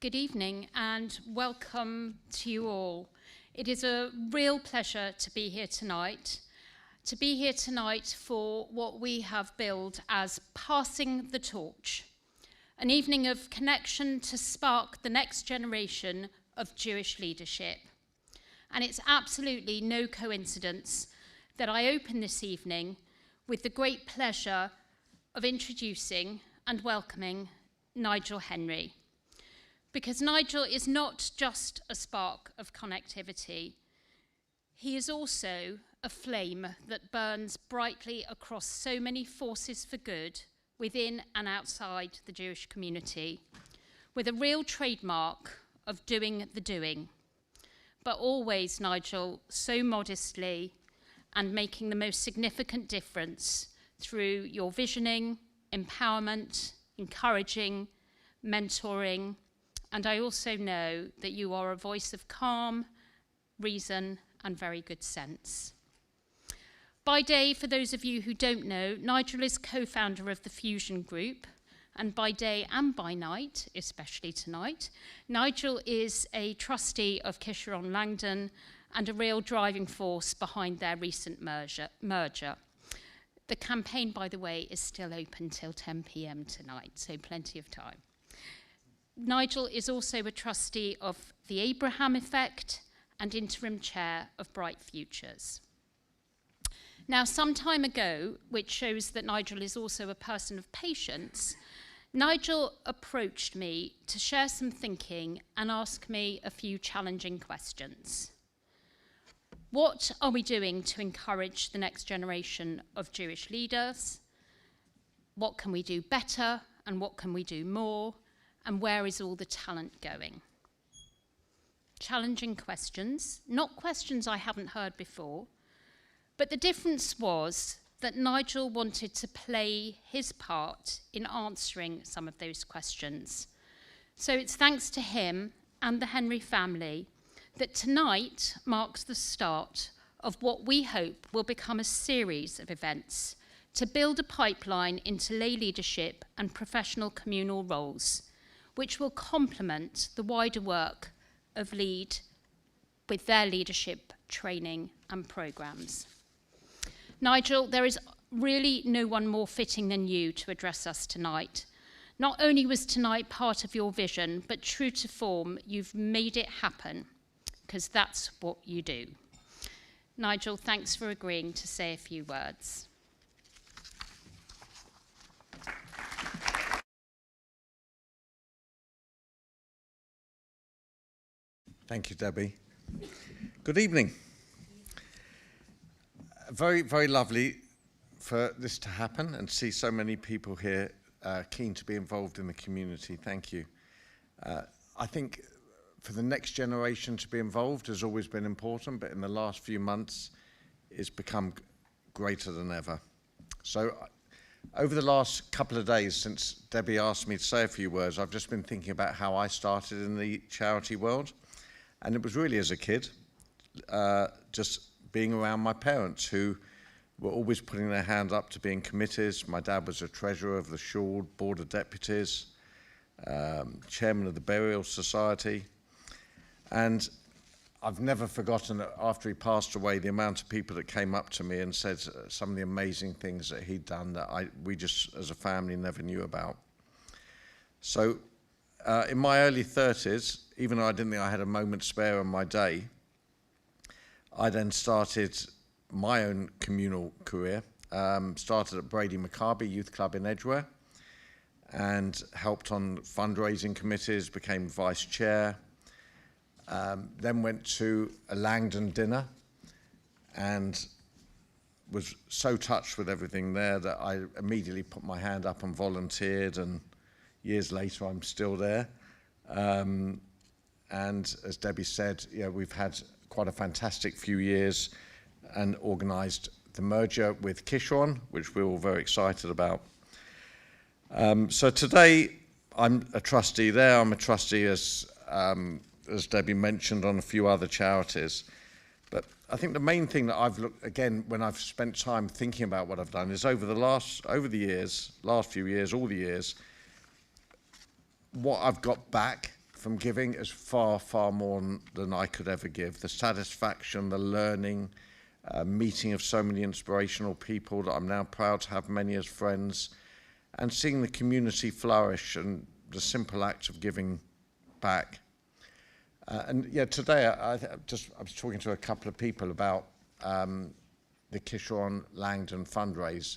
Good evening and welcome to you all. It is a real pleasure to be here tonight. For what we have billed as Passing the Torch, an evening of connection to spark the next generation of Jewish leadership. And it's absolutely no coincidence that I open this evening with the great pleasure of introducing and welcoming Nigel Henry. Because Nigel is not just a spark of connectivity, he is also a flame that burns brightly across so many forces for good within and outside the Jewish community, with a real trademark of doing the doing. But always, Nigel, so modestly and making the most significant difference through your visioning, empowerment, encouraging, mentoring, and I also know that you are a voice of calm, reason, and very good sense. By day, for those of you who don't know, Nigel is co-founder of the Fusion Group, and by day and by night, especially tonight, Nigel is a trustee of Kisharon Langdon and a real driving force behind their recent merger. The campaign, by the way, is still open till 10 p.m. tonight, so plenty of time. Nigel is also a trustee of the Abraham Effect and interim chair of Bright Futures. Now, some time ago, which shows that Nigel is also a person of patience, Nigel approached me to share some thinking and ask me a few challenging questions. What are we doing to encourage the next generation of Jewish leaders? What can we do better and what can we do more? And where is all the talent going? Challenging questions, not questions I haven't heard before, but the difference was that Nigel wanted to play his part in answering some of those questions. So it's thanks to him and the Henry family that tonight marks the start of what we hope will become a series of events to build a pipeline into lay leadership and professional communal roles, which will complement the wider work of LEAD with their leadership training and programs. Nigel, there is really no one more fitting than you to address us tonight. Not only was tonight part of your vision, but true to form, you've made it happen, because that's what you do. Nigel, thanks for agreeing to say a few words. Thank you, Debbie. Good evening. Very, very lovely for this to happen and see so many people here keen to be involved in the community. Thank you. I think for the next generation to be involved has always been important, but in the last few months, it's become greater than ever. So over the last couple of days since Debbie asked me to say a few words, I've just been thinking about how I started in the charity world. And it was really as a kid, just being around my parents who were always putting their hand up to being committees. My dad was a treasurer of the Shawd Board of Deputies, chairman of the Burial Society. And I've never forgotten that after he passed away, the amount of people that came up to me and said some of the amazing things that he'd done that we just, as a family, never knew about. So in my early 30s, even though I didn't think I had a moment spare on my day, I then started my own communal career. Started at Brady Maccabi Youth Club in Edgware and helped on fundraising committees, became vice-chair, then went to a Langdon dinner and was so touched with everything there that I immediately put my hand up and volunteered, and years later I'm still there. And as Debbie said, we've had quite a fantastic few years and organised the merger with Kisharon, which we're all very excited about. So today I'm a trustee there. I'm a trustee, as Debbie mentioned, on a few other charities. But I think the main thing that I've looked, again, when I've spent time thinking about what I've done is over the years, last few years, all the years, what I've got back from giving is far, far more than I could ever give. The satisfaction, the learning, meeting of so many inspirational people that I'm now proud to have many as friends, and seeing the community flourish and the simple act of giving back. And yeah, today I was talking to a couple of people about the Kisharon Langdon fundraise.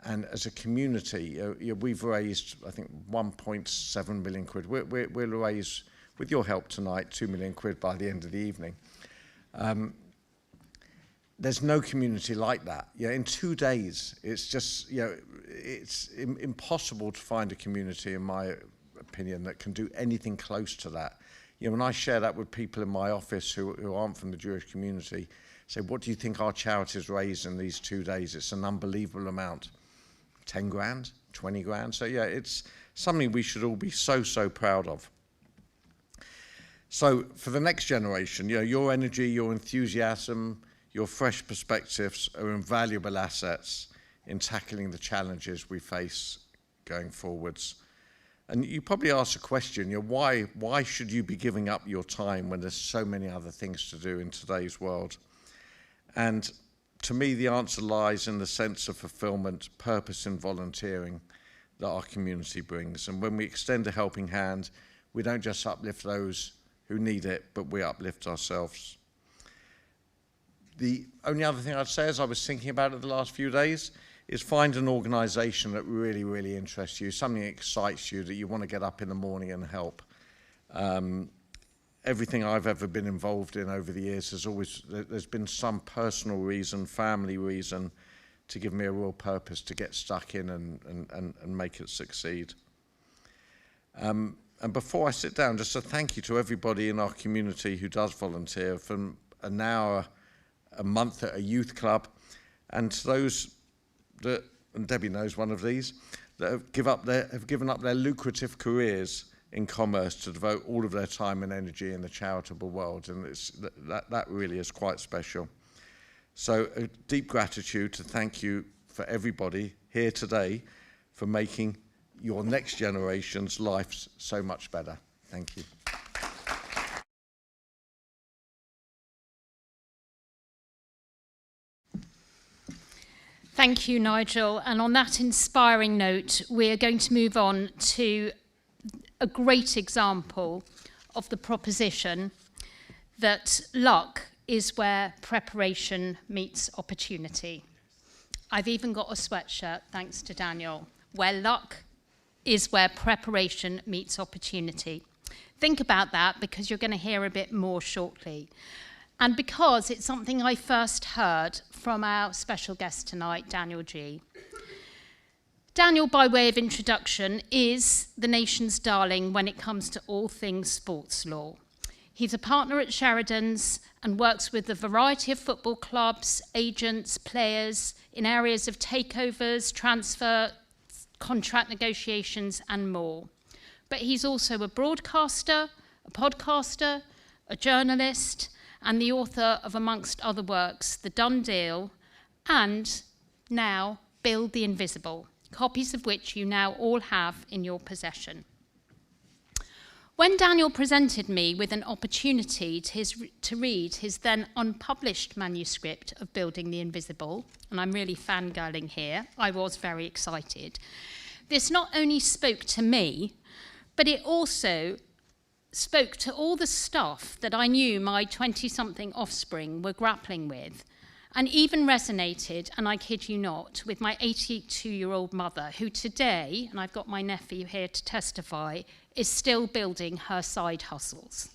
And as a community, we've raised, I think, 1.7 million quid. We'll raise, with your help tonight, 2 million quid by the end of the evening. There's no community like that. In 2 days, it's just, it's impossible to find a community, in my opinion, that can do anything close to that. When I share that with people in my office who aren't from the Jewish community, say, what do you think our charities raised in these 2 days? It's an unbelievable amount. 10 grand, 20 grand. So yeah, it's something we should all be so, so proud of. So for the next generation, your energy, your enthusiasm, your fresh perspectives are invaluable assets in tackling the challenges we face going forwards. And you probably ask a question, why should you be giving up your time when there's so many other things to do in today's world? And to me, the answer lies in the sense of fulfillment, purpose and volunteering that our community brings. And when we extend a helping hand, we don't just uplift those who need it, but we uplift ourselves. The only other thing I'd say, as I was thinking about it the last few days, is find an organisation that really, really interests you, something that excites you, that you want to get up in the morning and help. Everything I've ever been involved in over the years there's been some personal reason, family reason, to give me a real purpose to get stuck in and make it succeed. And before I sit down, just a thank you to everybody in our community who does volunteer, from an hour a month at a youth club, and to those that, and Debbie knows one of these, that have given up their lucrative careers in commerce to devote all of their time and energy in the charitable world, and that really is quite special. So a deep gratitude to thank you for everybody here today for making your next generation's lives so much better. Thank you. Thank you, Nigel. And on that inspiring note, we're going to move on to a great example of the proposition that luck is where preparation meets opportunity. I've even got a sweatshirt, thanks to Daniel, where luck is where preparation meets opportunity. Think about that, because you're going to hear a bit more shortly. And because it's something I first heard from our special guest tonight, Daniel Geey. Daniel, by way of introduction, is the nation's darling when it comes to all things sports law. He's a partner at Sheridan's and works with a variety of football clubs, agents, players in areas of takeovers, transfer, contract negotiations, and more. But he's also a broadcaster, a podcaster, a journalist, and the author of, amongst other works, The Done Deal, and now Build the Invisible, copies of which you now all have in your possession. When Daniel presented me with an opportunity to read his then unpublished manuscript of Building the Invisible, and I'm really fangirling here, I was very excited. This not only spoke to me, but it also spoke to all the stuff that I knew my 20-something offspring were grappling with, and even resonated, and I kid you not, with my 82-year-old mother, who today, and I've got my nephew here to testify, is still building her side hustles.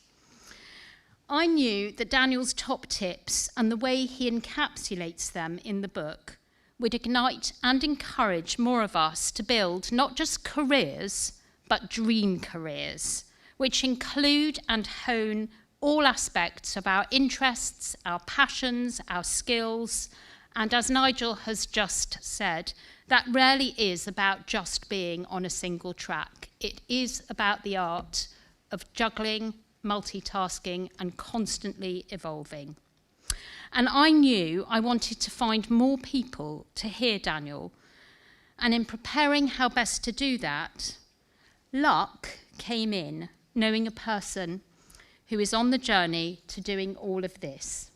I knew that Daniel's top tips and the way he encapsulates them in the book would ignite and encourage more of us to build not just careers, but dream careers, which include and hone all aspects of our interests, our passions, our skills, and as Nigel has just said, that rarely is about just being on a single track. It is about the art of juggling, multitasking, and constantly evolving. And I knew I wanted to find more people to hear Daniel, and in preparing how best to do that, luck came in knowing a person who is on the journey to doing all of this.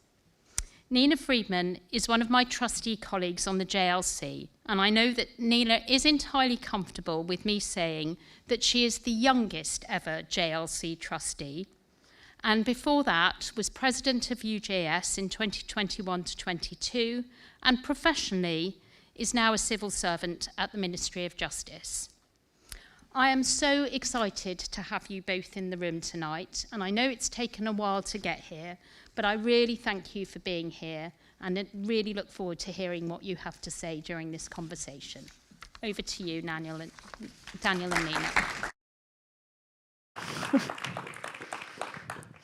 Nina Freedman is one of my trustee colleagues on the JLC, and I know that Nina is entirely comfortable with me saying that she is the youngest ever JLC trustee, and before that was president of UJS in 2021 to 22, and professionally is now a civil servant at the Ministry of Justice. I am so excited to have you both in the room tonight, and I know it's taken a while to get here, but I really thank you for being here, and I really look forward to hearing what you have to say during this conversation. Over to you, Daniel and Nina.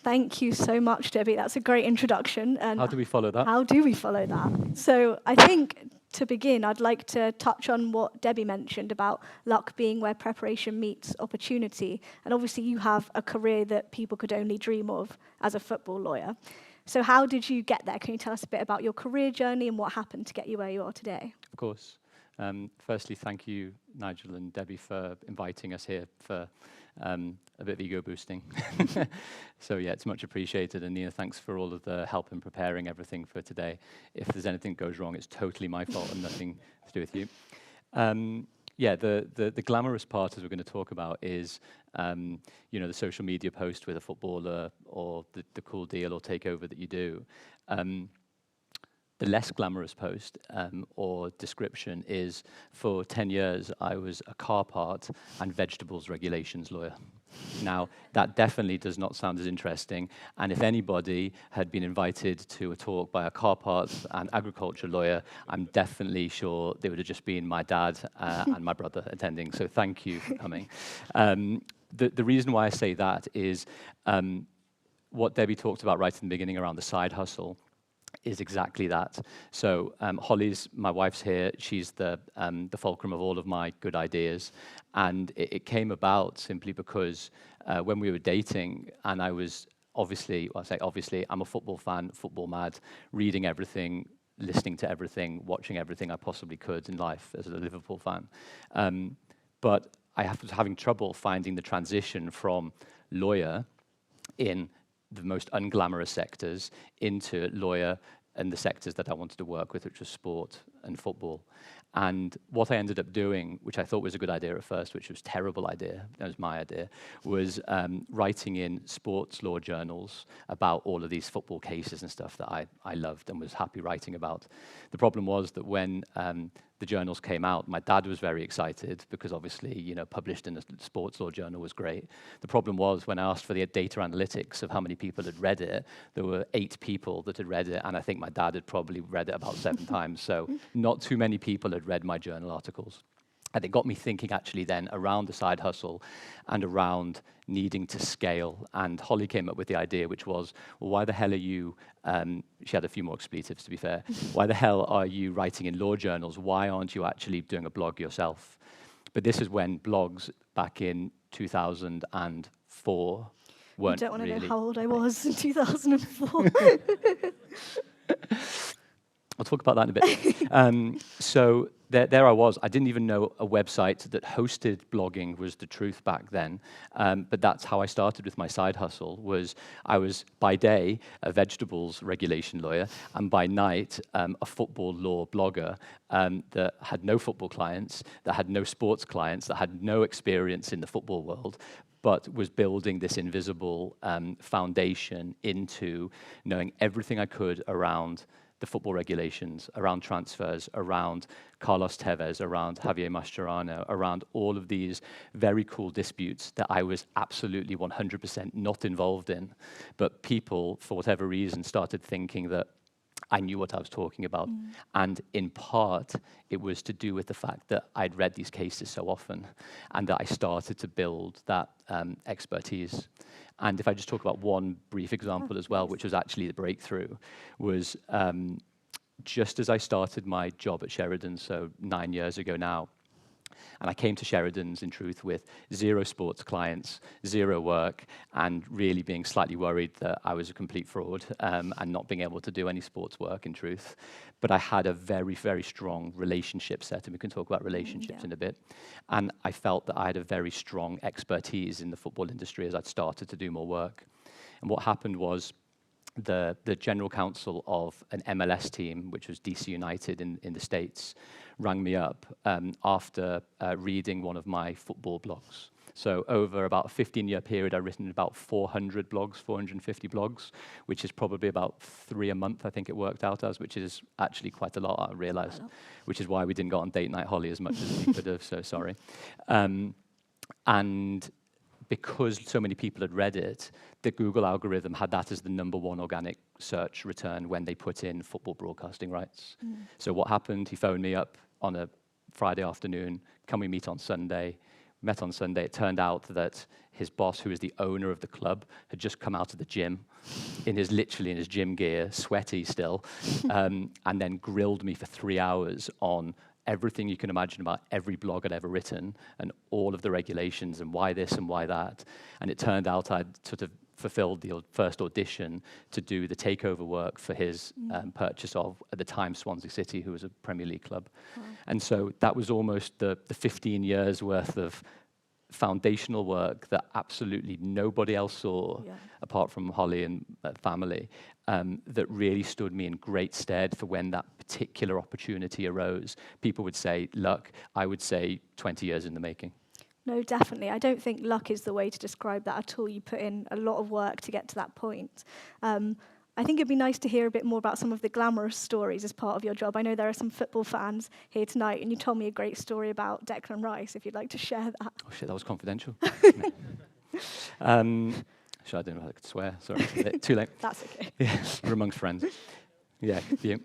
Thank you so much, Debbie. That's a great introduction. And how do we follow that? How do we follow that? So I think to begin, I'd like to touch on what Debbie mentioned about luck being where preparation meets opportunity. And obviously you have a career that people could only dream of as a football lawyer. So how did you get there? Can you tell us a bit about your career journey and what happened to get you where you are today? Of course. Firstly, thank you, Nigel and Debbie, for inviting us here for a bit of ego boosting. So yeah, it's much appreciated. And Nina, thanks for all of the help in preparing everything for today. If there's anything that goes wrong, it's totally my fault and nothing to do with you. Yeah, the glamorous part, as we're going to talk about, is you know, the social media post with a footballer or the cool deal or takeover that you do. The less glamorous post or description is, for 10 years, I was a car part and vegetables regulations lawyer. Now, that definitely does not sound as interesting, and if anybody had been invited to a talk by a car parts and agriculture lawyer, I'm definitely sure they would have just been my dad and my brother attending, so thank you for coming. The reason why I say that is what Debbie talked about right in the beginning around the side hustle is exactly that. So Holly's, my wife's here, she's the fulcrum of all of my good ideas. And it came about simply because when we were dating, and I was obviously, well, I say obviously, I'm a football fan, football mad, reading everything, listening to everything, watching everything I possibly could in life as a Liverpool fan. But I was having trouble finding the transition from lawyer in the most unglamorous sectors into lawyer and the sectors that I wanted to work with, which was sport and football. And what I ended up doing, which I thought was a good idea at first, which was a terrible idea, that was my idea, was writing in sports law journals about all of these football cases and stuff that I loved and was happy writing about. The problem was that when the journals came out, my dad was very excited because obviously, you know, published in a sports law journal was great. The problem was when I asked for the data analytics of how many people had read it, there were 8 people that had read it, and I think my dad had probably read it about 7 times. So not too many people had read my journal articles. And it got me thinking actually then around the side hustle and around needing to scale. And Holly came up with the idea, which was, well, why the hell are you, she had a few more expletives to be fair, why the hell are you writing in law journals? Why aren't you actually doing a blog yourself? But this is when blogs back in 2004 weren't. You don't want to know how old I was in 2004. I'll talk about that in a bit. So there I was. I didn't even know a website that hosted blogging was the truth back then. But that's how I started with my side hustle. I was by day a vegetables regulation lawyer, and by night a football law blogger that had no football clients, that had no sports clients, that had no experience in the football world, but was building this invisible foundation into knowing everything I could around the football regulations, around transfers, around Carlos Tevez, around Javier Mascherano, around all of these very cool disputes that I was absolutely 100% not involved in. But people, for whatever reason, started thinking that I knew what I was talking about. And in part, it was to do with the fact that I'd read these cases so often and that I started to build that expertise. And if I just talk about one brief example as well, which was actually the breakthrough, was just as I started my job at Sheridan, so 9 years ago now, And I came to Sheridan's, in truth, with 0 sports clients, 0 work, and really being slightly worried that I was a complete fraud and not being able to do any sports work, in truth. But I had a very, very strong relationship set, and we can talk about relationships in a bit. And I felt that I had a very strong expertise in the football industry as I'd started to do more work. And what happened was the general counsel of an MLS team, which was DC United in the States, rang me up after reading one of my football blogs. So over about a 15-year period, I've written about 400 blogs, 450 blogs, which is probably about 3 a month, I think it worked out as, which is actually quite a lot, I realized, which is why we didn't go on Date Night Holly as much as we could have, so sorry. And because so many people had read it, the Google algorithm had that as the #1 organic search return when they put in football broadcasting rights. So what happened, he phoned me up on a Friday afternoon, can we meet on Sunday? Met on Sunday. It turned out that his boss, who was the owner of the club, had just come out of the gym literally in his gym gear, sweaty still, and then grilled me for 3 hours on everything you can imagine about every blog I'd ever written and all of the regulations and why this and why that. And it turned out I'd sort of fulfilled the first audition to do the takeover work for his purchase of, at the time, Swansea City, who was a Premier League club. And so that was almost the 15 years worth of foundational work that absolutely nobody else saw, apart from Holly and family, that really stood me in great stead for when that particular opportunity arose. People would say luck. I would say 20 years in the making. No, definitely. I don't think luck is the way to describe that at all. You put in a lot of work to get to that point. I think it'd be nice to hear a bit more about some of the glamorous stories as part of your job. I know there are some football fans here tonight, and you told me a great story about Declan Rice, if you'd like to share that. Oh shit, that was confidential. I didn't know I could swear. Sorry, too late. That's okay. Yeah, we're amongst friends. Yeah, you.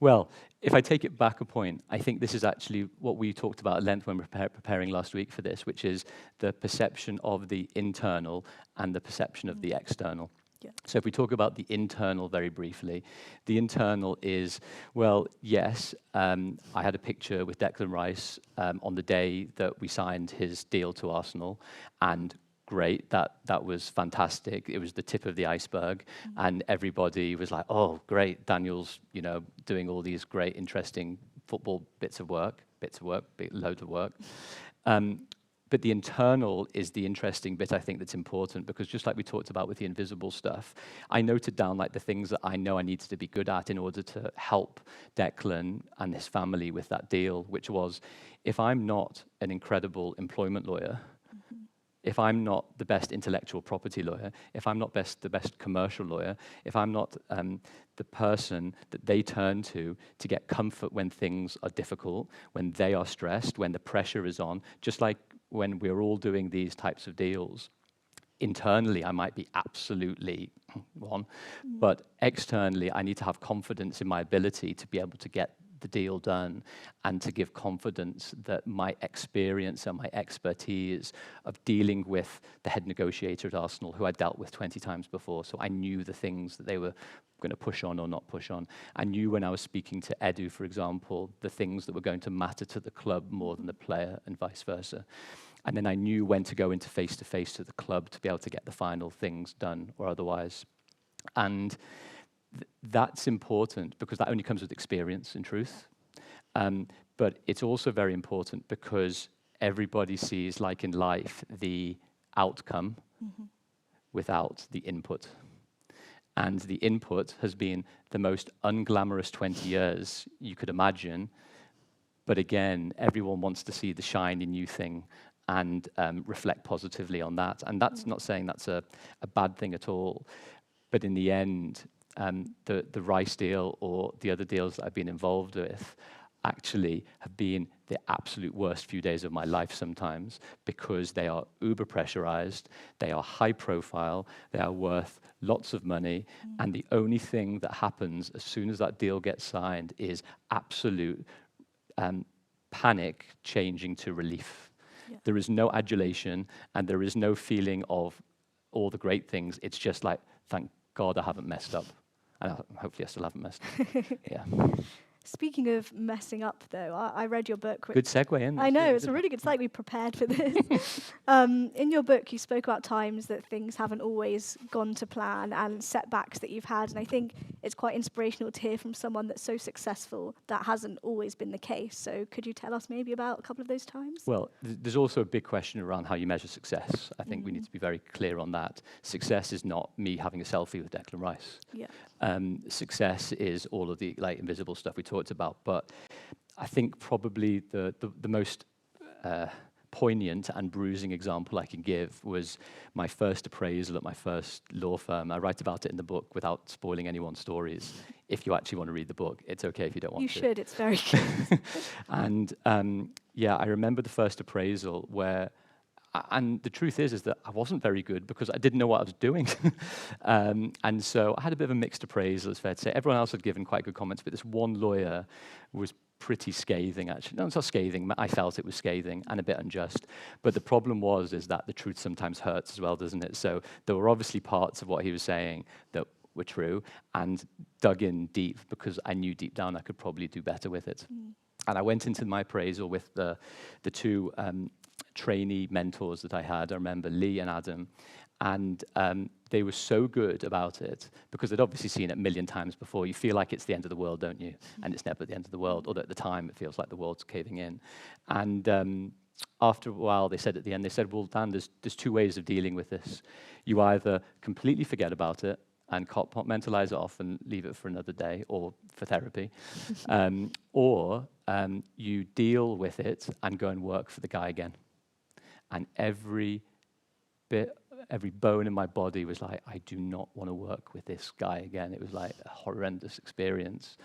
Well, if I take it back a point, I think this is actually what we talked about at length when we were preparing last week for this, which is the perception of the internal and the perception of the external. Yeah. So if we talk about the internal very briefly, the internal is, well, yes, I had a picture with Declan Rice on the day that we signed his deal to Arsenal, and great, that was fantastic. It was the tip of the iceberg, and everybody was like, oh, great, Daniel's, doing all these great, interesting football loads of work. But the internal is the interesting bit, I think, that's important, because just like we talked about with the invisible stuff, I noted down like the things that I know I needed to be good at in order to help Declan and his family with that deal, which was, if I'm not an incredible employment lawyer, if I'm not the best intellectual property lawyer, if I'm not the best commercial lawyer, if I'm not the person that they turn to get comfort when things are difficult, when they are stressed, when the pressure is on, just like when we're all doing these types of deals, internally I might be absolutely one, but externally I need to have confidence in my ability to be able to get the deal done and to give confidence that my experience and my expertise of dealing with the head negotiator at Arsenal, who I dealt with 20 times before, so I knew the things that they were going to push on or not push on. I knew when I was speaking to Edu, for example, the things that were going to matter to the club more than the player and vice versa. And then I knew when to go into face-to-face to the club to be able to get the final things done or otherwise. And that's important because that only comes with experience, in truth. But it's also very important because everybody sees, like in life, the outcome without the input. And the input has been the most unglamorous 20 years you could imagine. But again, everyone wants to see the shiny new thing and reflect positively on that. And that's not saying that's a bad thing at all. But in the end, the Rice deal or the other deals that I've been involved with actually have been the absolute worst few days of my life sometimes, because they are uber pressurized, they are high profile, they are worth lots of money, and the only thing that happens as soon as that deal gets signed is absolute panic changing to relief. Yeah. There is no adulation and there is no feeling of all the great things. It's just like, thank God I haven't messed up. And hopefully I still haven't messed up. Yeah. Speaking of messing up, though, I read your book. Good segue in. I know, it's a really good segue. We prepared for this. In your book, you spoke about times that things haven't always gone to plan and setbacks that you've had. And I think it's quite inspirational to hear from someone that's so successful that hasn't always been the case. So could you tell us maybe about a couple of those times? Well, there's also a big question around how you measure success. I think we need to be very clear on that. Success is not me having a selfie with Declan Rice. Yeah. Success is all of the invisible stuff we talked about. But I think probably the most poignant and bruising example I can give was my first appraisal at my first law firm. I write about it in the book without spoiling anyone's stories. If you actually want to read the book, it's okay if you don't want to. You should, it's very good. And I remember the first appraisal where, and the truth is that I wasn't very good because I didn't know what I was doing. And so I had a bit of a mixed appraisal, it's fair to say. Everyone else had given quite good comments, but this one lawyer was pretty scathing, actually. No, it's not scathing. I felt it was scathing and a bit unjust. But the problem is that the truth sometimes hurts as well, doesn't it? So there were obviously parts of what he was saying that were true, and dug in deep because I knew deep down I could probably do better with it. And I went into my appraisal with the two trainee mentors that I had. I remember Lee and Adam. And they were so good about it because they'd obviously seen it a million times before. You feel like it's the end of the world, don't you? And it's never the end of the world. Although at the time, it feels like the world's caving in. And after a while, they said at the end, well, Dan, there's two ways of dealing with this. You either completely forget about it and compartmentalize it off and leave it for another day or for therapy, or you deal with it and go and work for the guy again. And every bone in my body was like, I do not want to work with this guy again. It was like a horrendous experience.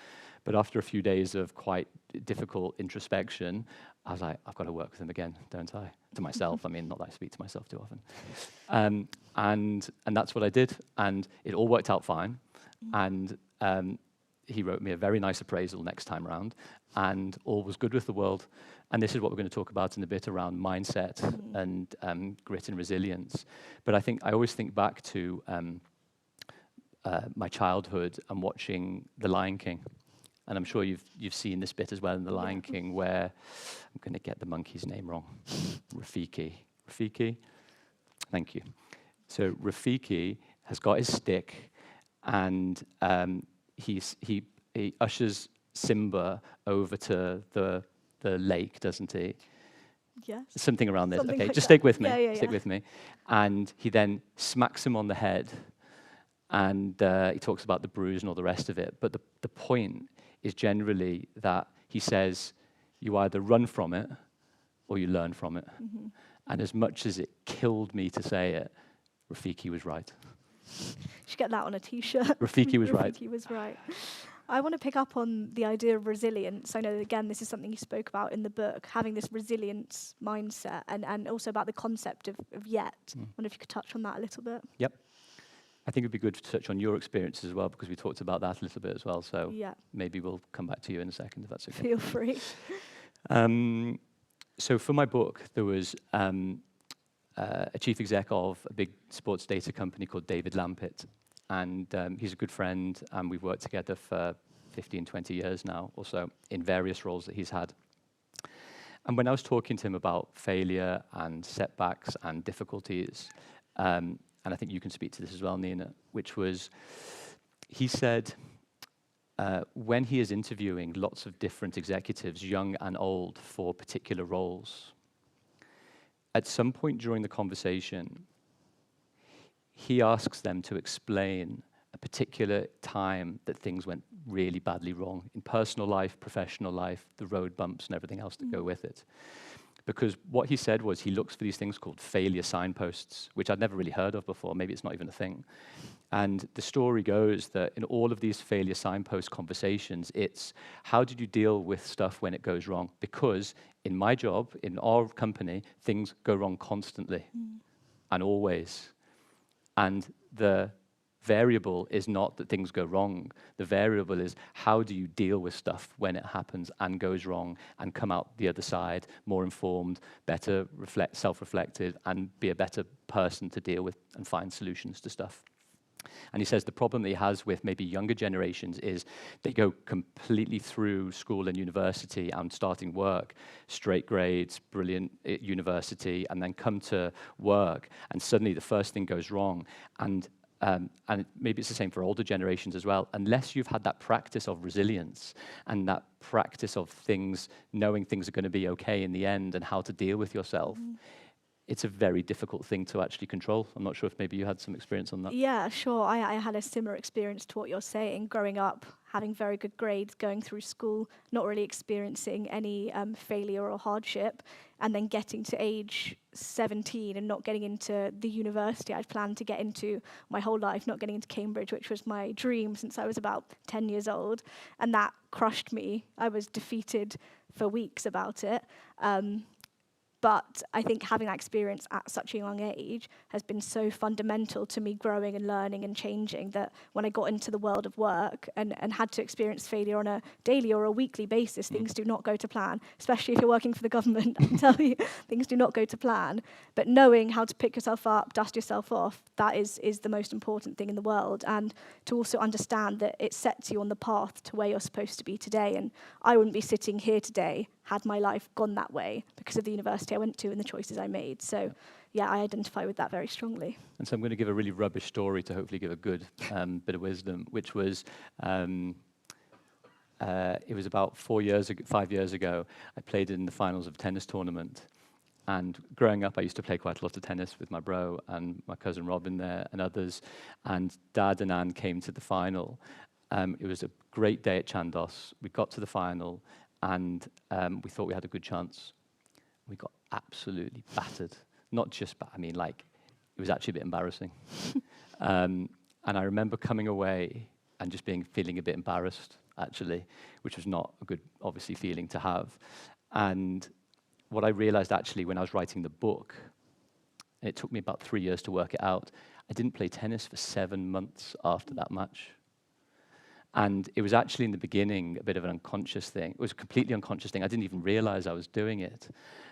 But after a few days of quite difficult introspection, I was like, I've got to work with him again, don't I? To myself. I mean, not that I speak to myself too often. And that's what I did. And it all worked out fine. And he wrote me a very nice appraisal next time round. And all was good with the world. And this is what we're going to talk about in a bit around mindset and grit and resilience. But I always think back to my childhood and watching The Lion King. And I'm sure you've seen this bit as well in The Lion King where, I'm going to get the monkey's name wrong, Rafiki. Thank you. So Rafiki has got his stick and he ushers Simba over to the lake, doesn't he? Yes. Something around this. Something Okay, like just that. stick with me. Yeah. Stick with me. And he then smacks him on the head, and he talks about the bruise and all the rest of it. But the point is generally that he says, you either run from it or you learn from it. Mm-hmm. And as much as it killed me to say it, Rafiki was right. You should get that on a T-shirt. Rafiki was right. Rafiki was right. I want to pick up on the idea of resilience. I know, again, this is something you spoke about in the book, having this resilience mindset and also about the concept of yet. I wonder if you could touch on that a little bit. Yep. I think it'd be good to touch on your experiences as well, because we talked about that a little bit as well. So maybe we'll come back to you in a second, if that's okay. Feel free. So for my book, there was a chief exec of a big sports data company called David Lampitt. And he's a good friend, and we've worked together for 15, 20 years now or so in various roles that he's had. And when I was talking to him about failure and setbacks and difficulties, and I think you can speak to this as well, Nina, which was, he said, when he is interviewing lots of different executives, young and old, for particular roles, at some point during the conversation, he asks them to explain a particular time that things went really badly wrong in personal life, professional life, the road bumps and everything else that go with it. Because what he said was he looks for these things called failure signposts, which I'd never really heard of before. Maybe it's not even a thing. And the story goes that in all of these failure signpost conversations, it's how did you deal with stuff when it goes wrong? Because in my job, in our company, things go wrong constantly and always. And the variable is not that things go wrong. The variable is how do you deal with stuff when it happens and goes wrong and come out the other side more informed, better self-reflected, and be a better person to deal with and find solutions to stuff. And he says the problem that he has with maybe younger generations is they go completely through school and university and starting work, straight grades, brilliant at university, and then come to work, and suddenly the first thing goes wrong. And maybe it's the same for older generations as well. Unless you've had that practice of resilience and that practice of things, knowing things are going to be okay in the end and how to deal with yourself, it's a very difficult thing to actually control. I'm not sure if maybe you had some experience on that. Yeah, sure. I had a similar experience to what you're saying. Growing up, having very good grades, going through school, not really experiencing any failure or hardship, and then getting to age 17 and not getting into the university I'd planned to get into my whole life, not getting into Cambridge, which was my dream since I was about 10 years old. And that crushed me. I was defeated for weeks about it. But I think having that experience at such a young age has been so fundamental to me growing and learning and changing that when I got into the world of work and had to experience failure on a daily or a weekly basis, things do not go to plan, especially if you're working for the government. I tell you, things do not go to plan. But knowing how to pick yourself up, dust yourself off, that is the most important thing in the world. And to also understand that it sets you on the path to where you're supposed to be today. And I wouldn't be sitting here today had my life gone that way because of the university I went to and the choices I made. So, yeah, I identify with that very strongly. And so I'm going to give a really rubbish story to hopefully give a good bit of wisdom, which was, it was about 5 years ago, I played in the finals of a tennis tournament. And growing up, I used to play quite a lot of tennis with my bro and my cousin Robin there and others. And Dad and Anne came to the final. It was a great day at Chandos. We got to the final, and we thought we had a good chance. We got absolutely battered. Not just, I mean, like, it was actually a bit embarrassing. And I remember coming away and just feeling a bit embarrassed, actually, which was not a good, obviously, feeling to have. And what I realized, actually, when I was writing the book, and it took me about 3 years to work it out, I didn't play tennis for 7 months after that match. And it was actually in the beginning a bit of an unconscious thing. It was a completely unconscious thing. I didn't even realize I was doing it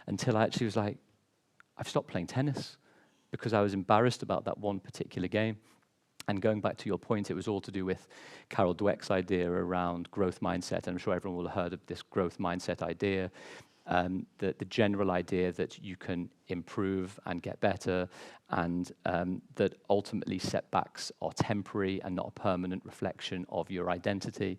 until I actually was like, I've stopped playing tennis because I was embarrassed about that one particular game. And going back to your point, it was all to do with Carol Dweck's idea around growth mindset. And I'm sure everyone will have heard of this growth mindset idea. The general idea that you can improve and get better, and that ultimately setbacks are temporary and not a permanent reflection of your identity.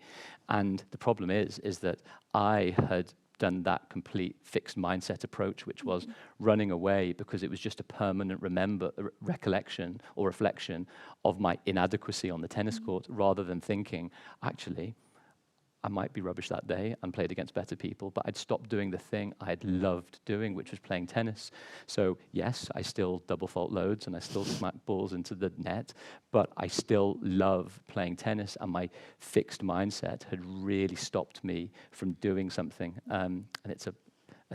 And the problem is that I had done that complete fixed mindset approach, which was running away because it was just a permanent recollection or reflection of my inadequacy on the tennis court, rather than thinking, actually, I might be rubbish that day and played against better people, but I'd stopped doing the thing I had loved doing, which was playing tennis. So yes, I still double fault loads and I still smack balls into the net, but I still love playing tennis, and my fixed mindset had really stopped me from doing something. And it's a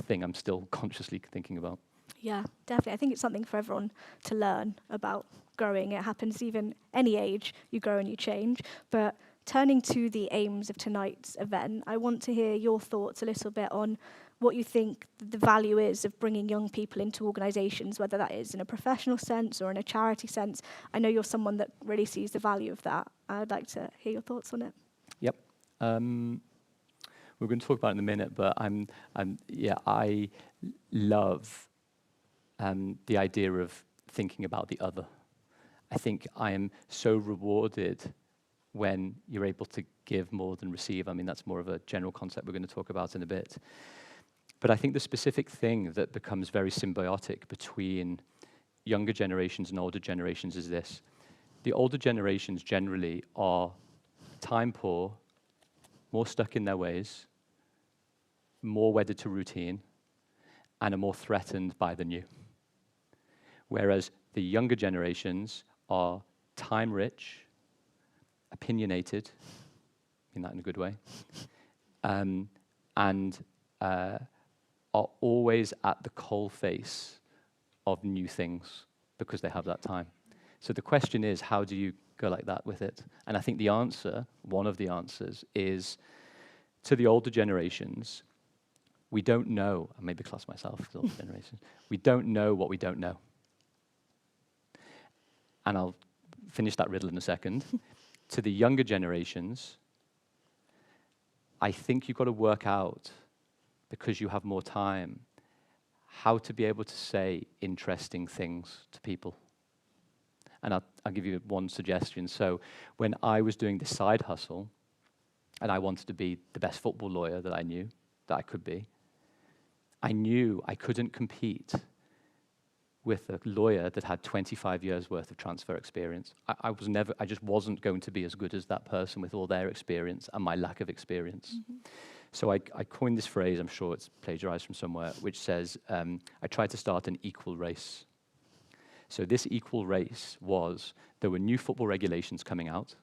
thing I'm still consciously thinking about. Yeah, definitely. I think it's something for everyone to learn about growing. It happens even any age, you grow and you change. But turning to the aims of tonight's event, I want to hear your thoughts a little bit on what you think the value is of bringing young people into organisations, whether that is in a professional sense or in a charity sense. I know you're someone that really sees the value of that. I'd like to hear your thoughts on it. Yep. We're going to talk about it in a minute, but I love the idea of thinking about the other. I think I am so rewarded when you're able to give more than receive. I mean, that's more of a general concept we're going to talk about in a bit. But I think the specific thing that becomes very symbiotic between younger generations and older generations is this. The older generations generally are time poor, more stuck in their ways, more wedded to routine, and are more threatened by the new. Whereas the younger generations are time rich, opinionated, in that in a good way, and are always at the coalface of new things because they have that time. So the question is, how do you go like that with it? And I think the answer, one of the answers, is to the older generations, we don't know, I maybe class myself as older generations, we don't know what we don't know. And I'll finish that riddle in a second. To the younger generations, I think you've got to work out, because you have more time, how to be able to say interesting things to people. And I'll give you one suggestion. So when I was doing the side hustle, and I wanted to be the best football lawyer that I knew that I could be, I knew I couldn't compete with a lawyer that had 25 years worth of transfer experience. I just wasn't going to be as good as that person with all their experience and my lack of experience. Mm-hmm. So I coined this phrase, I'm sure it's plagiarized from somewhere, which says, I tried to start an equal race. So this equal race was, there were new football regulations coming out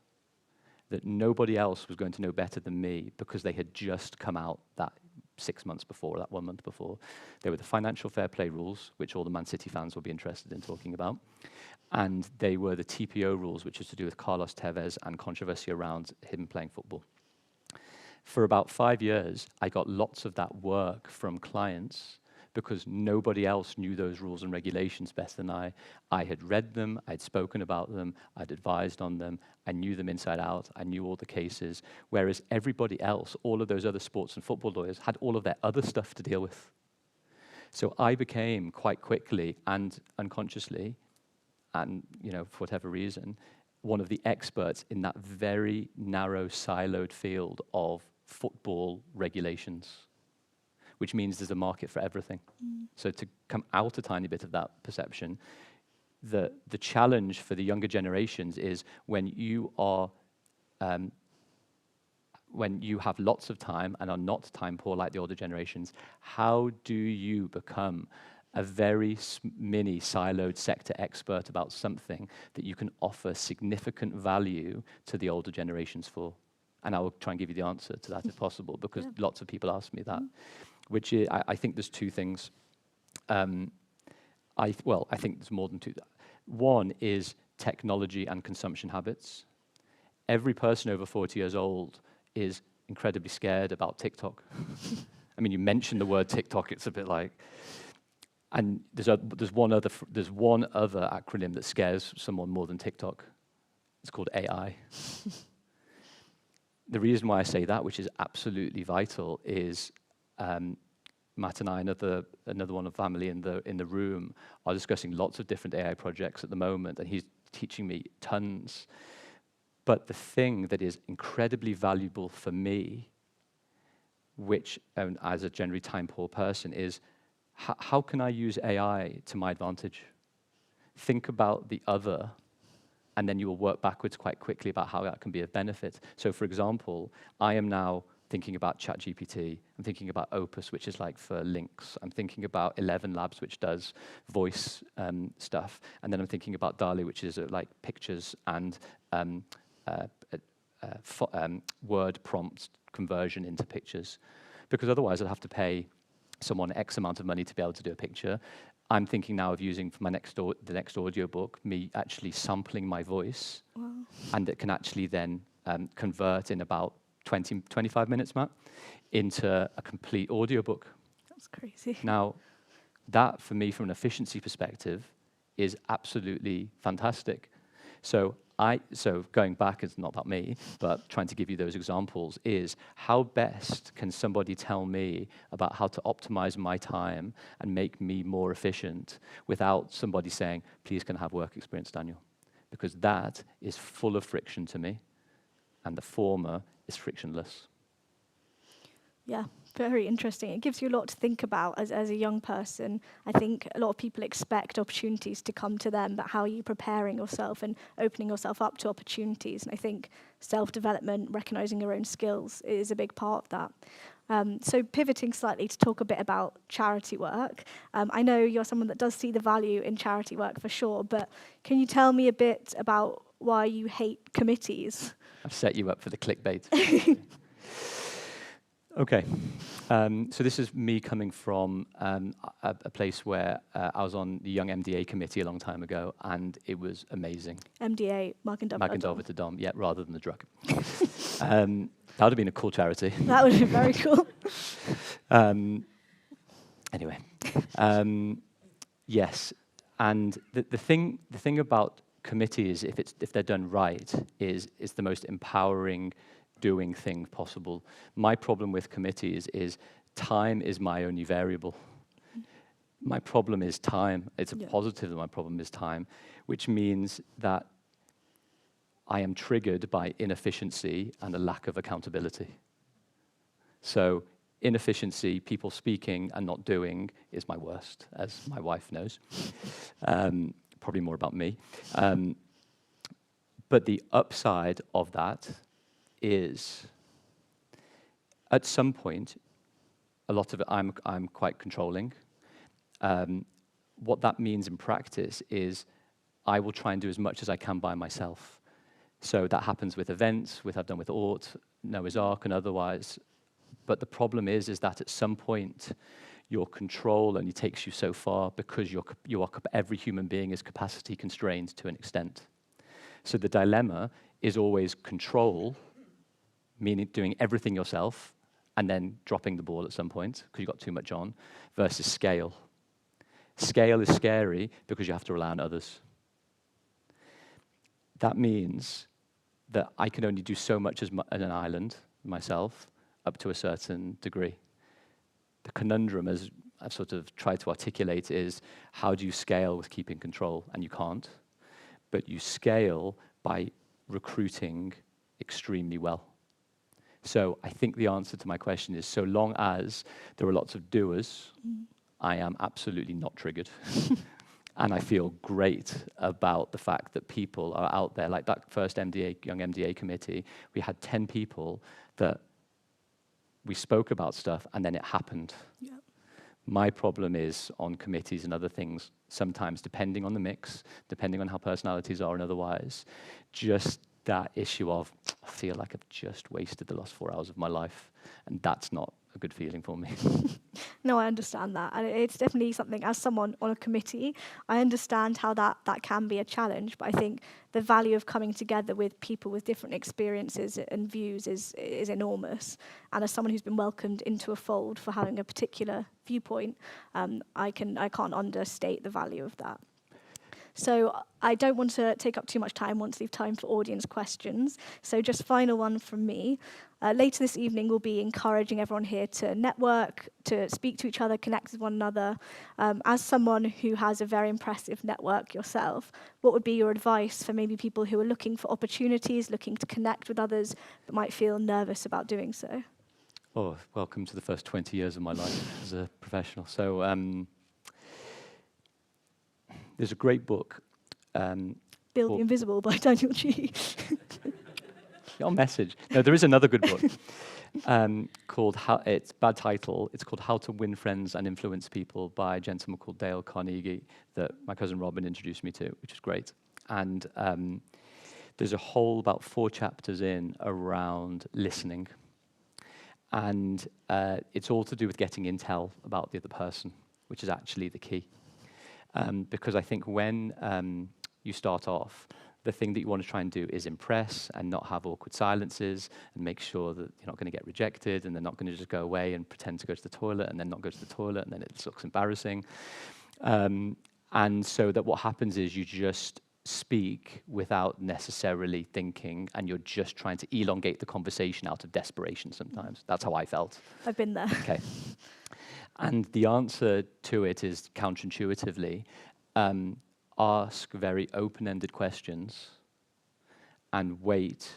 that nobody else was going to know better than me because they had just come out that 6 months before, that 1 month before. There were the financial fair play rules, which all the Man City fans will be interested in talking about. And they were the TPO rules, which is to do with Carlos Tevez and controversy around him playing football. For about 5 years, I got lots of that work from clients because nobody else knew those rules and regulations better than I. I had read them, I'd spoken about them, I'd advised on them, I knew them inside out, I knew all the cases, whereas everybody else, all of those other sports and football lawyers, had all of their other stuff to deal with. So I became quite quickly and unconsciously, and for whatever reason, one of the experts in that very narrow, siloed field of football regulations, which means there's a market for everything. So to come out a tiny bit of that perception, the challenge for the younger generations is when you have lots of time and are not time poor like the older generations, how do you become a very mini siloed sector expert about something that you can offer significant value to the older generations for? And I will try and give you the answer to that if possible, because lots of people ask me that. Which is, I think there's two things. I think there's more than two. One is technology and consumption habits. Every person over 40 years old is incredibly scared about TikTok. I mean, you mention the word TikTok, it's a bit like, and there's one other acronym that scares someone more than TikTok. It's called AI. The reason why I say that, which is absolutely vital, is Matt and I, another one of family in the room, are discussing lots of different AI projects at the moment, and he's teaching me tons. But the thing that is incredibly valuable for me, which as a generally time-poor person, is how can I use AI to my advantage? Think about the other, and then you will work backwards quite quickly about how that can be of benefit. So, for example, I am now thinking about ChatGPT. I'm thinking about Opus, which is like for links. I'm thinking about 11 Labs, which does voice stuff. And then I'm thinking about DALL-E, which is like pictures and word prompt conversion into pictures. Because otherwise I'd have to pay someone X amount of money to be able to do a picture. I'm thinking now of using for the next audiobook, me actually sampling my voice. Wow. And it can actually then convert in about 25 minutes, Matt, into a complete audiobook. That's crazy. Now, that for me, from an efficiency perspective, is absolutely fantastic. So going back, it's not about me, but trying to give you those examples, is how best can somebody tell me about how to optimize my time and make me more efficient without somebody saying, please can I have work experience, Daniel? Because that is full of friction to me, and the former is frictionless. Yeah, very interesting. It gives you a lot to think about as a young person. I think a lot of people expect opportunities to come to them, but how are you preparing yourself and opening yourself up to opportunities? And I think self-development, recognizing your own skills is a big part of that. So pivoting slightly to talk a bit about charity work. I know you're someone that does see the value in charity work for sure, but can you tell me a bit about why you hate committees? I've set you up for the clickbait. Okay, so this is me coming from a place where I was on the Young MDA committee a long time ago, and it was amazing. MDA, Magen-Darm, yeah, rather than the drug. That would have been a cool charity. That would have been very cool. Anyway, yes, and the thing about committees, if they're done right, is the most empowering doing thing possible. My problem with committees is time is my only variable. My problem is time. It's a positive that my problem is time, which means that I am triggered by inefficiency and a lack of accountability. So inefficiency, people speaking and not doing, is my worst, as my wife knows. Probably more about me. But the upside of that is, at some point, a lot of it I'm quite controlling. What that means in practice is I will try and do as much as I can by myself. So that happens with events, I've done with Ort, Noah's Ark, and otherwise. But the problem is that at some point, your control only takes you so far because every human being is capacity constrained to an extent. So the dilemma is always control, meaning doing everything yourself, and then dropping the ball at some point because you've got too much on, versus scale. Scale is scary because you have to rely on others. That means that I can only do so much as an island myself, up to a certain degree. The conundrum, as I've sort of tried to articulate, is how do you scale with keeping control? And you can't. But you scale by recruiting extremely well. So I think the answer to my question is, so long as there are lots of doers, I am absolutely not triggered. And I feel great about the fact that people are out there, like that first young MDA committee, we had 10 people that we spoke about stuff and then it happened. Yep. My problem is on committees and other things, sometimes depending on the mix, depending on how personalities are and otherwise, just that issue of, I feel like I've just wasted the last 4 hours of my life, and that's not a good feeling for me. No, I understand that. And it's definitely something, as someone on a committee, I understand how that can be a challenge, but I think the value of coming together with people with different experiences and views is enormous. And as someone who's been welcomed into a fold for having a particular viewpoint, I can't understate the value of that. So I don't want to take up too much time, want to leave time for audience questions. So just final one from me. Later this evening, we'll be encouraging everyone here to network, to speak to each other, connect with one another. As someone who has a very impressive network yourself, what would be your advice for maybe people who are looking for opportunities, looking to connect with others, but might feel nervous about doing so? Oh, welcome to the first 20 years of my life as a professional. So there's a great book. Build the Invisible by Daniel Geey. Your message. No, there is another good book called, it's bad title, it's called How to Win Friends and Influence People by a gentleman called Dale Carnegie that my cousin Robin introduced me to, which is great. And there's a whole, about 4 chapters in, around listening. And it's all to do with getting intel about the other person, which is actually the key. Because I think when you start off, the thing that you want to try and do is impress and not have awkward silences and make sure that you're not going to get rejected and they're not going to just go away and pretend to go to the toilet and then not go to the toilet and then it looks embarrassing. And so that what happens is you just speak without necessarily thinking and you're just trying to elongate the conversation out of desperation sometimes. That's how I felt. I've been there. Okay. And the answer to it is counterintuitively, ask very open-ended questions and wait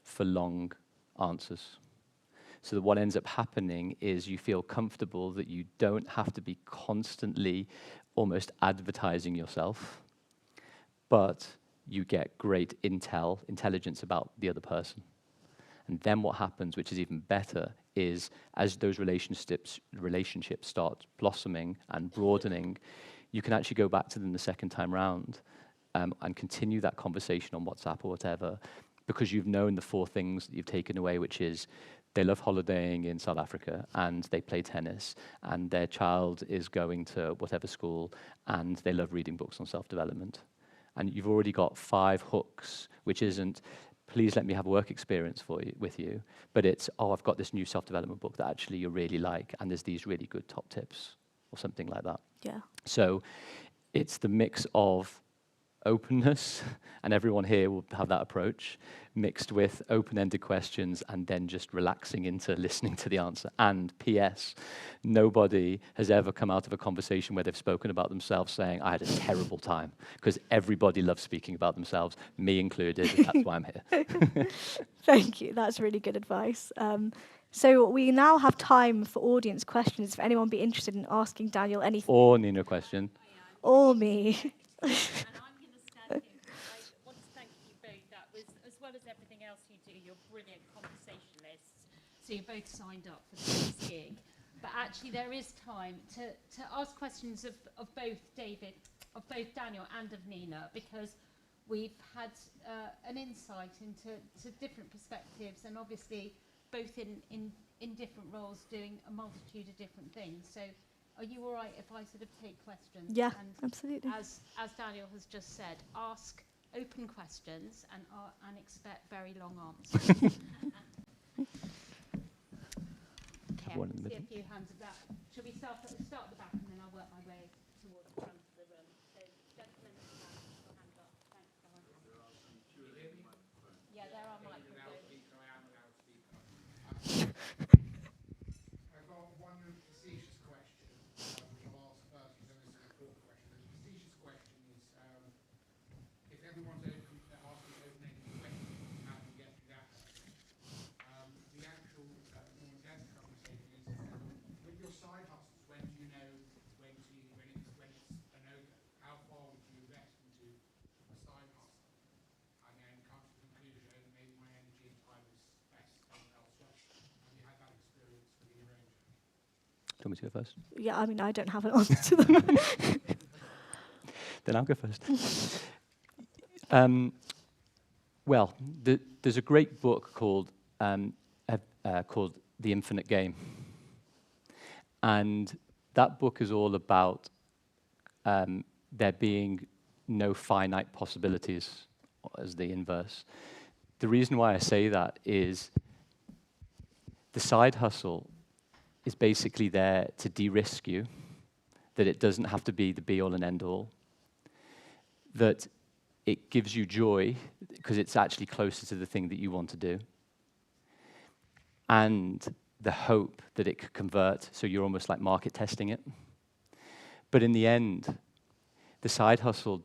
for long answers. So that what ends up happening is you feel comfortable that you don't have to be constantly almost advertising yourself, but you get great intelligence about the other person. And then what happens, which is even better, is as those relationships start blossoming and broadening, you can actually go back to them the second time round and continue that conversation on WhatsApp or whatever, because you've known the 4 things that you've taken away, which is they love holidaying in South Africa, and they play tennis, and their child is going to whatever school, and they love reading books on self-development. And you've already got 5 hooks, which isn't, please let me have a work experience with you, but it's, oh, I've got this new self-development book that actually you really like, and there's these really good top tips, or something like that. Yeah. So it's the mix of openness, and everyone here will have that approach, mixed with open-ended questions and then just relaxing into listening to the answer. And P.S., nobody has ever come out of a conversation where they've spoken about themselves saying, I had a terrible time, because everybody loves speaking about themselves, me included. That's why I'm here. Thank you. That's really good advice. So we now have time for audience questions. If anyone be interested in asking Daniel anything. Or Nina a question. Or me. And I'm going to stand here. I want to thank you both. That was, as well as everything else you do, you're brilliant conversationalists. So you're both signed up for this gig. But actually, there is time to ask questions of both Daniel and of Nina, because we've had an insight into different perspectives, and obviously both in different roles doing a multitude of different things. So are you all right if I sort of take questions? Yeah, and absolutely. As Daniel has just said, ask open questions and expect very long answers. Okay, One in the I see middle. a few hands of that. Shall we start at the back and then I'll work my way towards the front of the room? So, gentlemen, your hand up. Thanks, Lauren. Yeah, there are microphones. I've got one facetious question, which I'll ask first, because then it's an important question. The facetious question is, if everyone's asking open-ended questions, how do you get to that question? The actual more intense conversation is, with your side hustles, when do you know when it's a no-go? How far would you invest into a side hustle and then come to the conclusion, maybe my energy and time is best spent elsewhere? Have you had that experience with your own journey? Do you want me to go first? Yeah, I mean, I don't have an answer to them. Then I'll go first. Well, there's a great book called The Infinite Game. And that book is all about there being no finite possibilities, as the inverse. The reason why I say that is the side hustle is basically there to de-risk you, that it doesn't have to be the be-all and end-all, that it gives you joy because it's actually closer to the thing that you want to do, and the hope that it could convert, so you're almost like market testing it. But in the end, the side hustle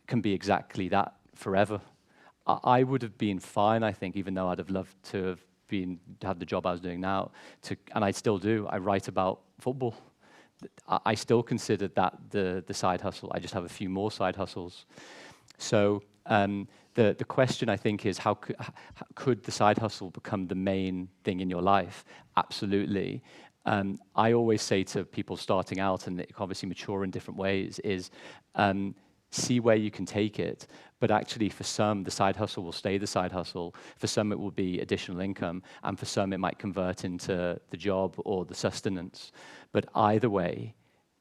can be exactly that forever. I would have been fine, I think, even though I'd have loved to have the job I was doing now, and I still do. I write about football. I still consider that the side hustle. I just have a few more side hustles. So the question, I think, is how could the side hustle become the main thing in your life? Absolutely. I always say to people starting out, and they can obviously mature in different ways, is see where you can take it. But actually, for some, the side hustle will stay the side hustle. For some, it will be additional income. And for some, it might convert into the job or the sustenance. But either way,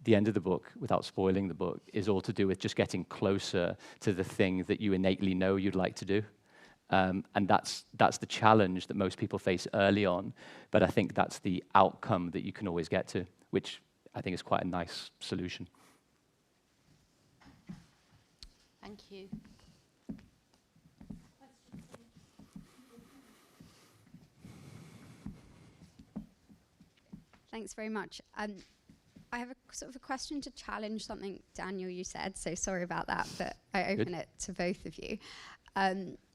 the end of the book, without spoiling the book, is all to do with just getting closer to the thing that you innately know you'd like to do. And that's the challenge that most people face early on. But I think that's the outcome that you can always get to, which I think is quite a nice solution. Thank you. Thanks very much. I have a sort of a question to challenge something, Daniel, you said, so sorry about that, but I open it to both of you.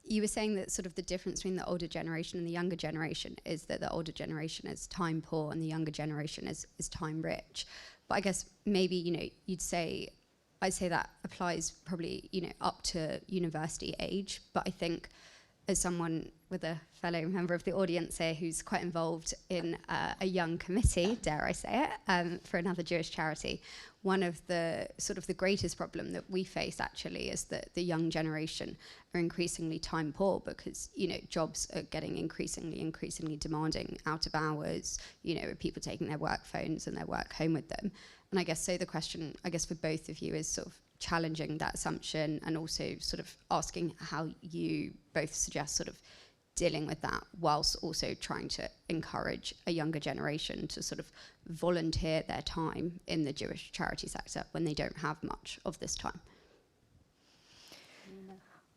You were saying that sort of the difference between the older generation and the younger generation is that the older generation is time poor and the younger generation is time rich. But I guess maybe, I'd say that applies probably, up to university age. But I think as someone with a fellow member of the audience here who's quite involved in a young committee, dare I say it, for another Jewish charity, one of the sort of the greatest problem that we face actually is that the young generation are increasingly time poor because, jobs are getting increasingly demanding, out of hours, people taking their work phones and their work home with them. And I guess so the question, for both of you is sort of challenging that assumption and also sort of asking how you both suggest sort of dealing with that whilst also trying to encourage a younger generation to sort of volunteer their time in the Jewish charity sector when they don't have much of this time.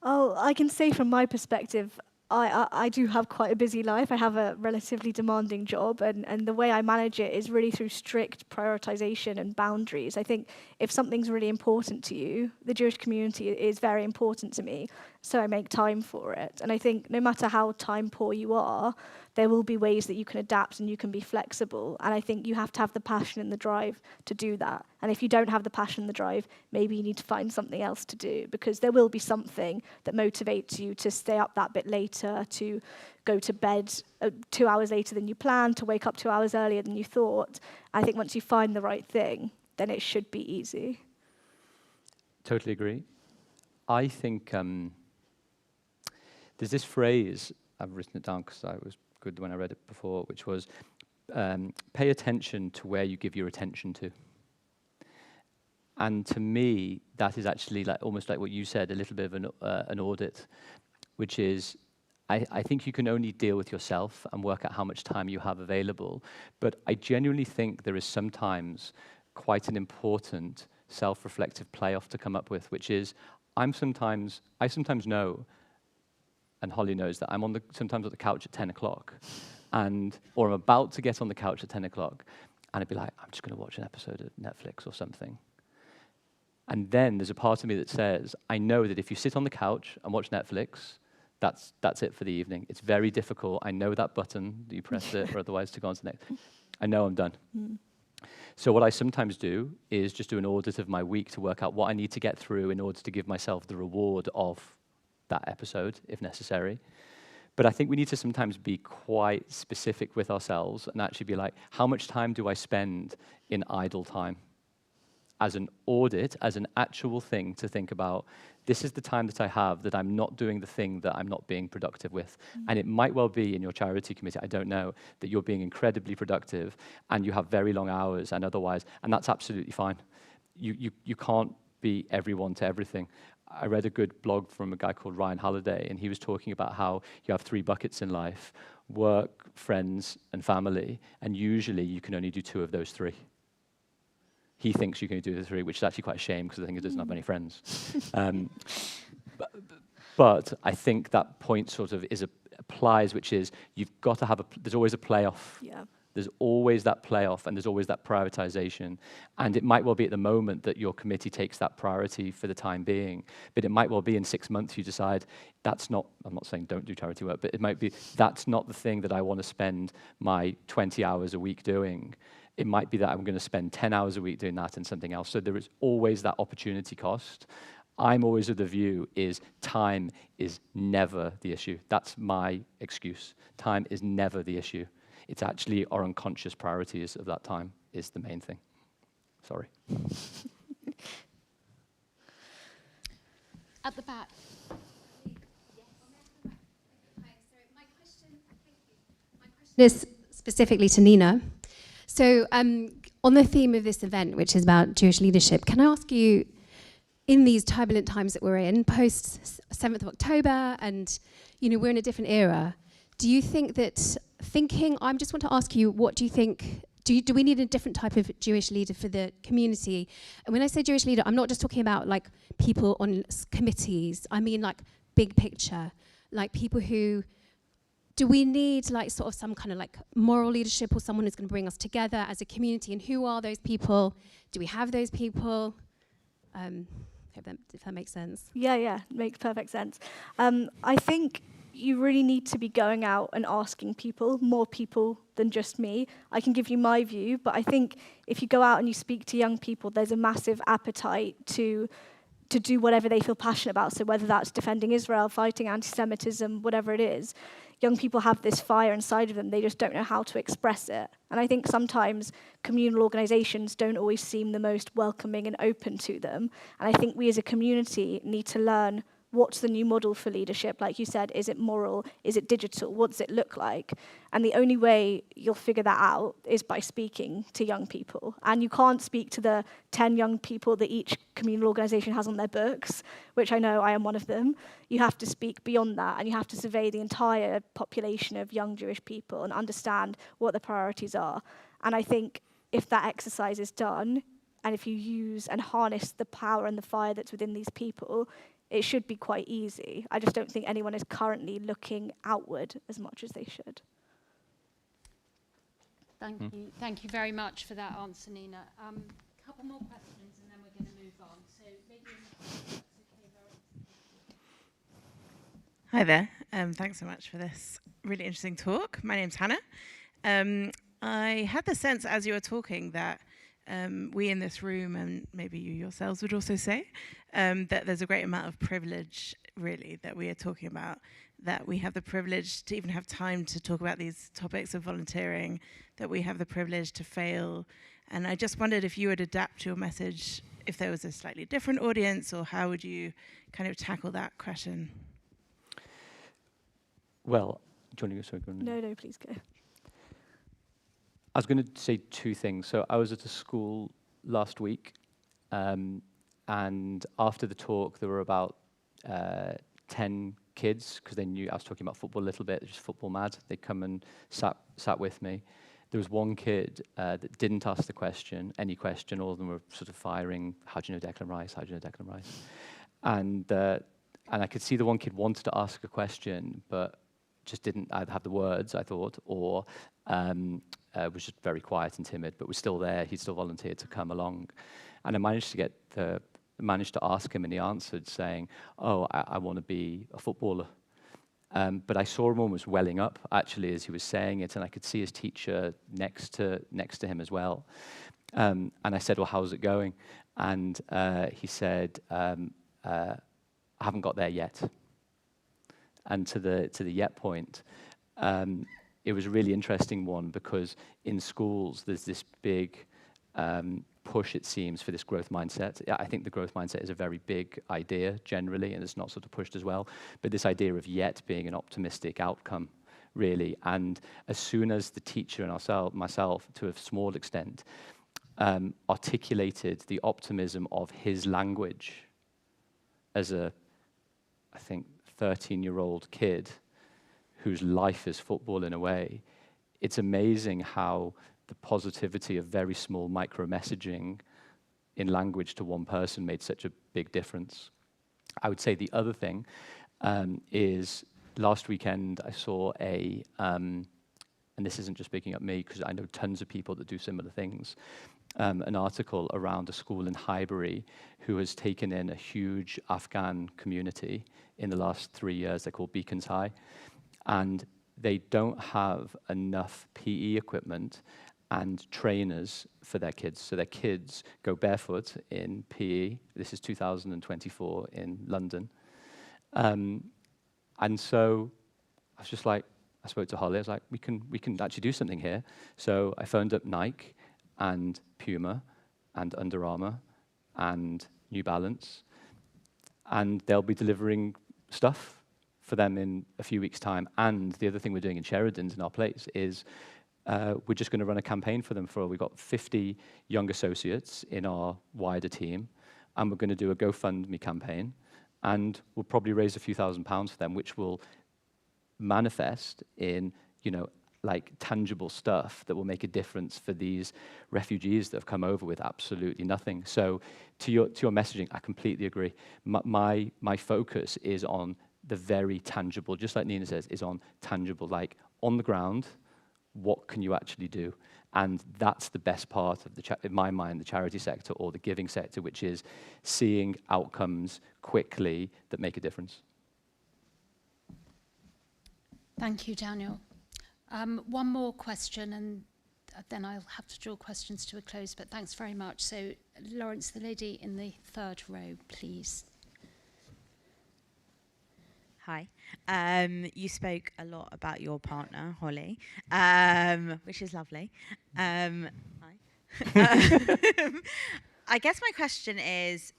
Oh, I can say from my perspective, I do have quite a busy life. I have a relatively demanding job, and the way I manage it is really through strict prioritization and boundaries. I think if something's really important to you, the Jewish community is very important to me, so I make time for it. And I think no matter how time poor you are, there will be ways that you can adapt and you can be flexible. And I think you have to have the passion and the drive to do that. And if you don't have the passion and the drive, maybe you need to find something else to do, because there will be something that motivates you to stay up that bit later, to go to bed 2 hours later than you planned, to wake up 2 hours earlier than you thought. I think once you find the right thing, then it should be easy. Totally agree. I think there's this phrase, I've written it down because I was good when I read it before, which was pay attention to where you give your attention to. And to me, that is actually like almost like what you said, a little bit of an audit, which is I think you can only deal with yourself and work out how much time you have available. But I genuinely think there is sometimes quite an important self-reflective play-off to come up with, which is I sometimes know, and Holly knows that I'm sometimes on the couch at 10 o'clock, or I'm about to get on the couch at 10 o'clock, and I'd be like, I'm just going to watch an episode of Netflix or something. And then there's a part of me that says, I know that if you sit on the couch and watch Netflix, that's it for the evening. It's very difficult. I know that button, you press it, or otherwise to go on to the next. I know I'm done. Mm. So what I sometimes do is just do an audit of my week to work out what I need to get through in order to give myself the reward of that episode, if necessary. But I think we need to sometimes be quite specific with ourselves and actually be like, how much time do I spend in idle time? As an audit, as an actual thing to think about, this is the time that I have that I'm not doing the thing that I'm not being productive with. Mm-hmm. And it might well be in your charity committee, I don't know, that you're being incredibly productive and you have very long hours and otherwise, and that's absolutely fine. You can't be everyone to everything. I read a good blog from a guy called Ryan Halliday, and he was talking about how you have 3 buckets in life: work, friends, and family, and usually you can only do 2 of those 3. He thinks you can do the 3, which is actually quite a shame because I think he doesn't have any friends. But I think that point sort of applies, which is you've got to have there's always a playoff. Yeah. There's always that playoff, and there's always that prioritization. And it might well be at the moment that your committee takes that priority for the time being, but it might well be in 6 months you decide that's not, I'm not saying don't do charity work, but it might be that's not the thing that I want to spend my 20 hours a week doing. It might be that I'm going to spend 10 hours a week doing that and something else. So there is always that opportunity cost. I'm always of the view is time is never the issue. That's my excuse. Time is never the issue. It's actually our unconscious priorities of that time is the main thing. Sorry. At the back. This specifically to Nina. So on the theme of this event, which is about Jewish leadership, can I ask you, in these turbulent times that we're in, post 7th of October, and we're in a different era, do you think that I just want to ask you, what do you think, do we need a different type of Jewish leader for the community? And when I say Jewish leader, I'm not just talking about like people on committees, I mean like big picture, like people who, do we need like sort of some kind of like moral leadership or someone who's going to bring us together as a community? And who are those people? Do we have those people? If that makes sense. Yeah, makes perfect sense. I think you really need to be going out and asking people, more people than just me. I can give you my view, but I think if you go out and you speak to young people, there's a massive appetite to do whatever they feel passionate about. So whether that's defending Israel, fighting anti-Semitism, whatever it is, young people have this fire inside of them. They just don't know how to express it. And I think sometimes communal organizations don't always seem the most welcoming and open to them. And I think we as a community need to learn what's the new model for leadership. Like you said, is it moral? Is it digital? What does it look like? And the only way you'll figure that out is by speaking to young people. And you can't speak to the 10 young people that each communal organization has on their books, which I know I am one of them. You have to speak beyond that, and you have to survey the entire population of young Jewish people and understand what the priorities are. And I think if that exercise is done, and if you use and harness the power and the fire that's within these people, it should be quite easy. I just don't think anyone is currently looking outward as much as they should. Thank you very much for that answer, Nina. Couple more questions and then we're going to move on. So maybe that's okay, Lauren. Hi there. Thanks so much for this really interesting talk. My name's Hannah. I had the sense as you were talking that we in this room, and maybe you yourselves would also say, that there's a great amount of privilege, really, that we are talking about, that we have the privilege to even have time to talk about these topics of volunteering, that we have the privilege to fail. And I just wondered if you would adapt your message if there was a slightly different audience, or how would you kind of tackle that question? Well, do you want to go? Sorry, No, please go. I was going to say two things. So I was at a school last week, and after the talk, there were about 10 kids, because they knew I was talking about football a little bit, just football mad. They come and sat with me. There was one kid that didn't ask the question, any question. All of them were sort of firing, how do you know Declan Rice? How do you know Declan Rice? And I could see the one kid wanted to ask a question, but just didn't either have the words, I thought, or was just very quiet and timid, but was still there. He still volunteered to come along. And I managed to ask him, and he answered saying, oh, I want to be a footballer. But I saw him almost welling up, actually, as he was saying it, and I could see his teacher next to him as well. And I said, well, how's it going? And he said, I haven't got there yet. And to the yet point, it was a really interesting one, because in schools there's this big push, it seems, for this growth mindset. I think the growth mindset is a very big idea generally, and it's not sort of pushed as well. But this idea of yet being an optimistic outcome, really. And as soon as the teacher and myself, to a small extent, articulated the optimism of his language as a, I think, 13-year-old kid whose life is football in a way, it's amazing how the positivity of very small micro-messaging in language to one person made such a big difference. I would say the other thing is last weekend I saw and this isn't just picking up me because I know tons of people that do similar things, an article around a school in Highbury who has taken in a huge Afghan community in the last 3 years. They're called Beacons High. And they don't have enough PE equipment and trainers for their kids. So their kids go barefoot in PE. This is 2024 in London. And so I was just like, I spoke to Holly, I was like, we can actually do something here. So I phoned up Nike and Puma and Under Armour and New Balance, and they'll be delivering stuff for them in a few weeks' time. And the other thing we're doing in Sheridan's in our place is we're just going to run a campaign for them. We've got 50 young associates in our wider team, and we're going to do a GoFundMe campaign, and we'll probably raise a few £1,000s for them, which will manifest in, like tangible stuff that will make a difference for these refugees that have come over with absolutely nothing. So to your messaging, I completely agree. My focus is on the very tangible, just like Nina says, is on tangible, like on the ground, what can you actually do? And that's the best part of in my mind, the charity sector or the giving sector, which is seeing outcomes quickly that make a difference. Thank you, Daniel. One more question, and then I'll have to draw questions to a close, but thanks very much. So, Lawrence, the lady in the third row, please. Hi. You spoke a lot about your partner, Holly, which is lovely. Hi. I guess my question is,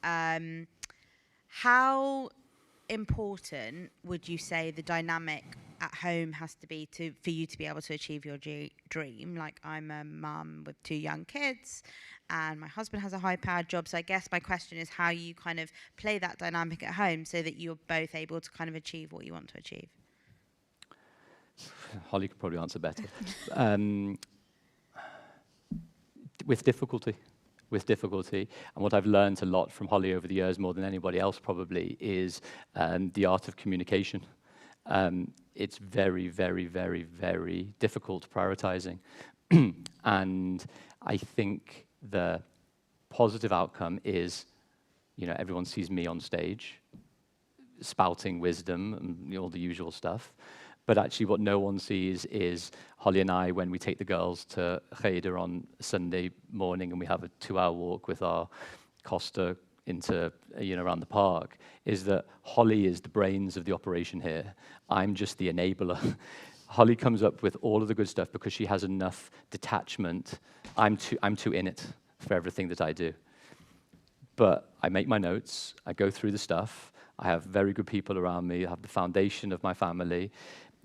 how important would you say the dynamic at home has to be for you to be able to achieve your dream? Like, I'm a mum with 2 young kids, and my husband has a high-powered job. So I guess my question is how you kind of play that dynamic at home so that you're both able to kind of achieve what you want to achieve. Holly could probably answer better. With difficulty. with difficulty. And what I've learned a lot from Holly over the years, more than anybody else probably, is the art of communication. It's very, very, very, very difficult prioritizing. And I think the positive outcome is, you know, everyone sees me on stage spouting wisdom and all the usual stuff. But actually what no one sees is Holly and I, when we take the girls to Cheder on Sunday morning and we have a 2-hour walk with our Costa into, you know, around the park, is that Holly is the brains of the operation here. I'm just the enabler. Holly comes up with all of the good stuff because she has enough detachment. I'm too in it for everything that I do. But I make my notes, I go through the stuff, I have very good people around me, I have the foundation of my family.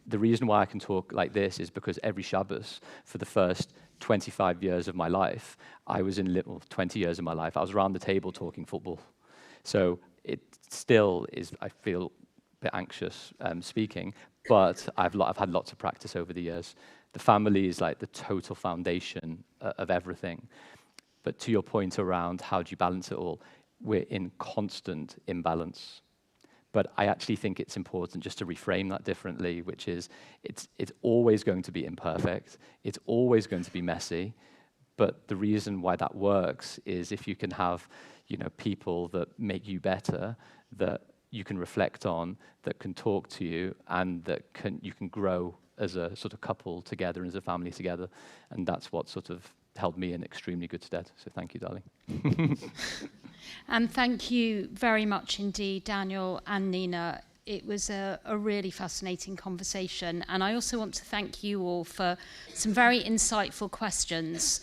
The reason why I can talk like this is because every Shabbos, for the first 25 years of my life, I was in 20 years of my life, I was around the table talking football. So it still is, I feel a bit anxious speaking, but I've had lots of practice over the years. The family is like the total foundation of everything. But to your point around how do you balance it all, we're in constant imbalance. But I actually think it's important just to reframe that differently, which is it's always going to be imperfect, it's always going to be messy, but the reason why that works is if you can have, you know, people that make you better, that you can reflect on, that can talk to you, and that you can grow as a sort of couple together, as a family together, and that's what sort of held me in extremely good stead. So thank you, darling. And thank you very much indeed, Daniel and Nina. It was a really fascinating conversation. And I also want to thank you all for some very insightful questions,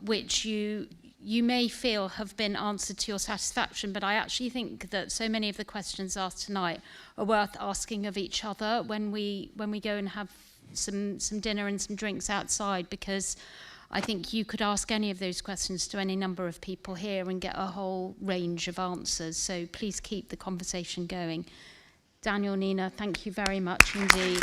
which you may feel have been answered to your satisfaction, but I actually think that so many of the questions asked tonight are worth asking of each other when we go and have some dinner and some drinks outside, because I think you could ask any of those questions to any number of people here and get a whole range of answers. So please keep the conversation going. Daniel, Nina, thank you very much indeed.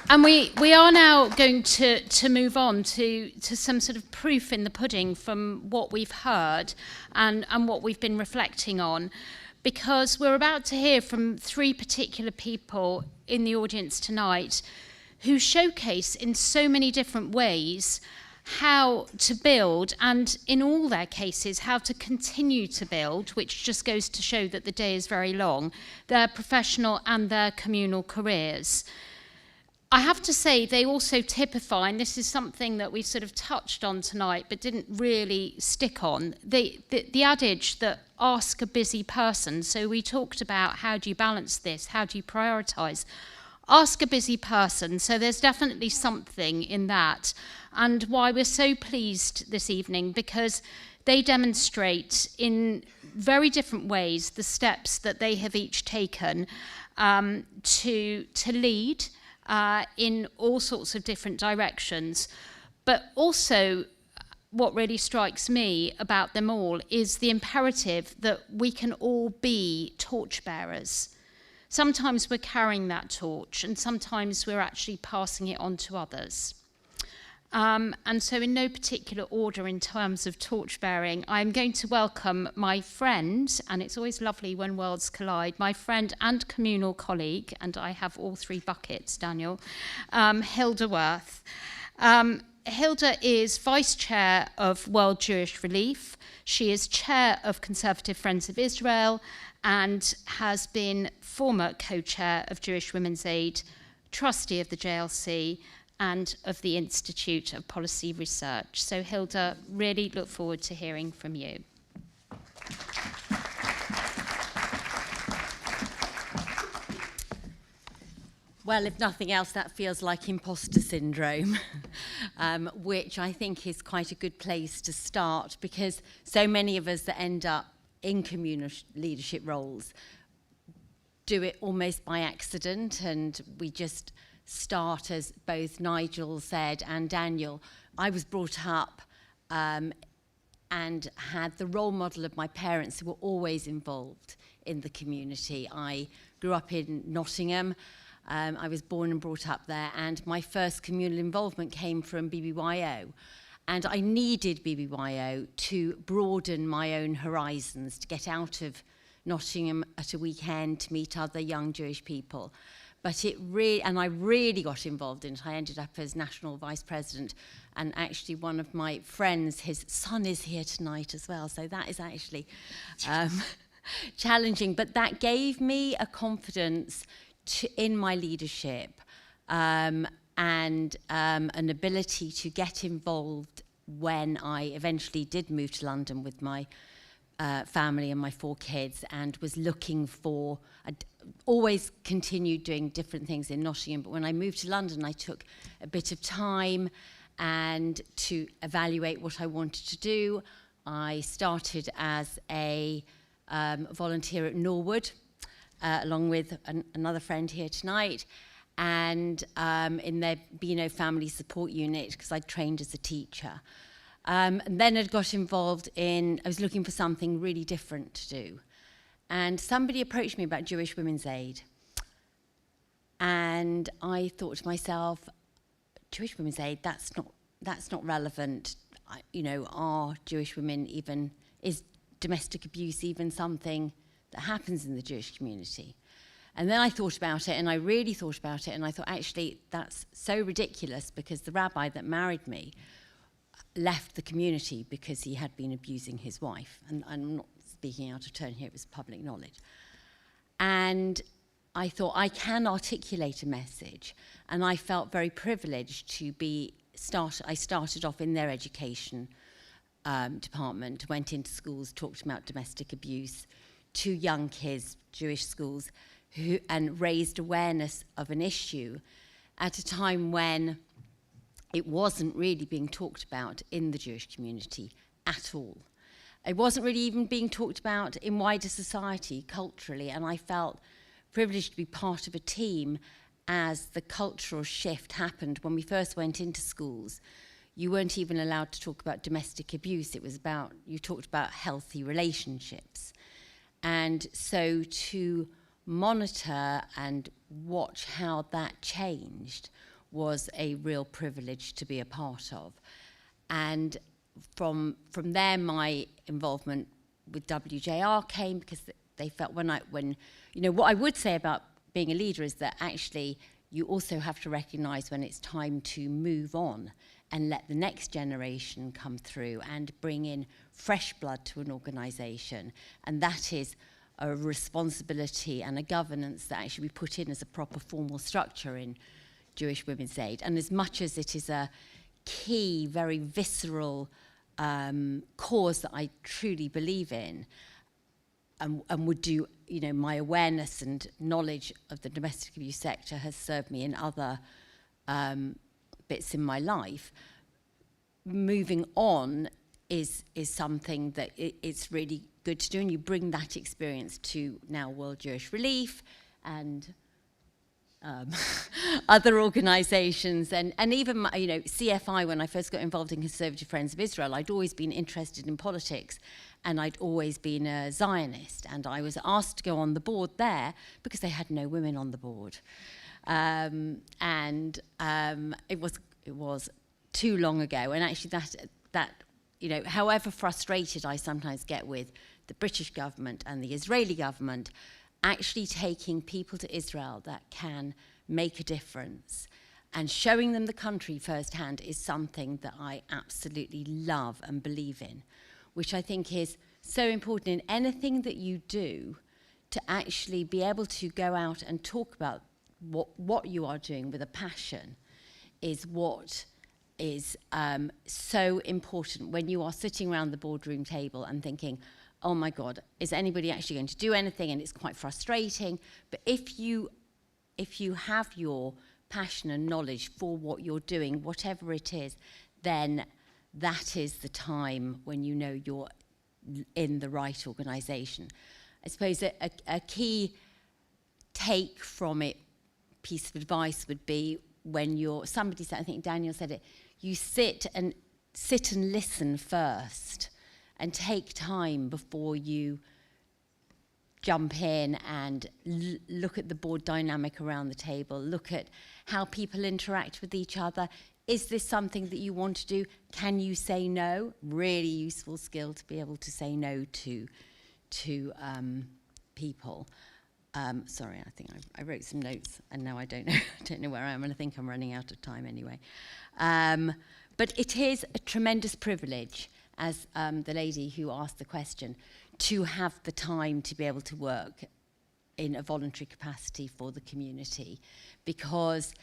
And we are now going to move on to some sort of proof in the pudding from what we've heard and what we've been reflecting on, because we're about to hear from 3 particular people in the audience tonight who showcase in so many different ways how to build, and in all their cases, how to continue to build, which just goes to show that the day is very long, their professional and their communal careers. I have to say they also typify, and this is something that we sort of touched on tonight but didn't really stick on, the adage that ask a busy person. So we talked about how do you balance this, how do you prioritise. Ask a busy person, so there's definitely something in that. And why we're so pleased this evening, because they demonstrate in very different ways the steps that they have each taken to lead in all sorts of different directions. But also, what really strikes me about them all is the imperative that we can all be torchbearers. Sometimes we're carrying that torch, and sometimes we're actually passing it on to others. And so in no particular order in terms of torch-bearing, I'm going to welcome my friend, and it's always lovely when worlds collide, my friend and communal colleague, and I have all 3 buckets, Daniel, Hilda Worth. Hilda is Vice-Chair of World Jewish Relief. She is Chair of Conservative Friends of Israel and has been former co-chair of Jewish Women's Aid, trustee of the JLC, and of the Institute of Policy Research. So Hilda, really look forward to hearing from you. Well, if nothing else, that feels like imposter syndrome, which I think is quite a good place to start, because so many of us that end up in communal leadership roles do it almost by accident, and we just start, as both Nigel said and Daniel. I was brought up and had the role model of my parents who were always involved in the community. I grew up in Nottingham, I was born and brought up there, and my first communal involvement came from BBYO. And I needed BBYO to broaden my own horizons, to get out of Nottingham at a weekend, to meet other young Jewish people. But I really got involved in it. I ended up as national vice president, and actually one of my friends, his son is here tonight as well, so that is actually challenging. But that gave me a confidence in my leadership and an ability to get involved when I eventually did move to London with my family and my 4 kids, and was looking for, I'd always continued doing different things in Nottingham, but when I moved to London, I took a bit of time and to evaluate what I wanted to do. I started as a volunteer at Norwood, along with another friend here tonight, and in their Beano Family Support Unit, because I'd trained as a teacher. And then I got involved I was looking for something really different to do. And somebody approached me about Jewish Women's Aid. And I thought to myself, Jewish Women's Aid, that's not relevant. Are Jewish women is domestic abuse even something that happens in the Jewish community? And then I thought about it, and I really thought about it, and I thought, actually, that's so ridiculous, because the rabbi that married me left the community because he had been abusing his wife. And I'm not speaking out of turn here, it was public knowledge. And I thought, I can articulate a message, and I felt very privileged to I started off in their education department, went into schools, talked about domestic abuse to young kids, Jewish schools, and raised awareness of an issue at a time when it wasn't really being talked about in the Jewish community at all. It wasn't really even being talked about in wider society, culturally, and I felt privileged to be part of a team as the cultural shift happened. When we first went into schools, you weren't even allowed to talk about domestic abuse. It was you talked about healthy relationships. And so to monitor and watch how that changed was a real privilege to be a part of. And from there, my involvement with WJR came, because they felt what I would say about being a leader is that actually you also have to recognise when it's time to move on and let the next generation come through and bring in fresh blood to an organisation. And that is a responsibility and a governance that actually we put in as a proper formal structure in Jewish Women's Aid. And as much as it is a key, very visceral cause that I truly believe in, and would do, my awareness and knowledge of the domestic abuse sector has served me in other bits in my life, moving on is something that it's really good to do, and you bring that experience to now World Jewish Relief and other organisations, and even CFI. When I first got involved in Conservative Friends of Israel, I'd always been interested in politics, and I'd always been a Zionist, and I was asked to go on the board there because they had no women on the board, it was too long ago. And actually that however frustrated I sometimes get with the British government and the Israeli government, actually taking people to Israel that can make a difference and showing them the country firsthand is something that I absolutely love and believe in, which I think is so important in anything that you do, to actually be able to go out and talk about what you are doing with a passion is what is so important when you are sitting around the boardroom table and thinking, oh my God, is anybody actually going to do anything? And it's quite frustrating. But if you have your passion and knowledge for what you're doing, whatever it is, then that is the time when you know you're in the right organisation. I suppose a key take from it, piece of advice would be when somebody said, I think Daniel said it, you sit and listen first and take time before you jump in and look at the board dynamic around the table, look at how people interact with each other. Is this something that you want to do? Can you say no? Really useful skill to be able to say no to people. Sorry, I think I wrote some notes and now I don't know where I am, and I think I'm running out of time anyway. But it is a tremendous privilege, as the lady who asked the question, to have the time to be able to work in a voluntary capacity for the community, because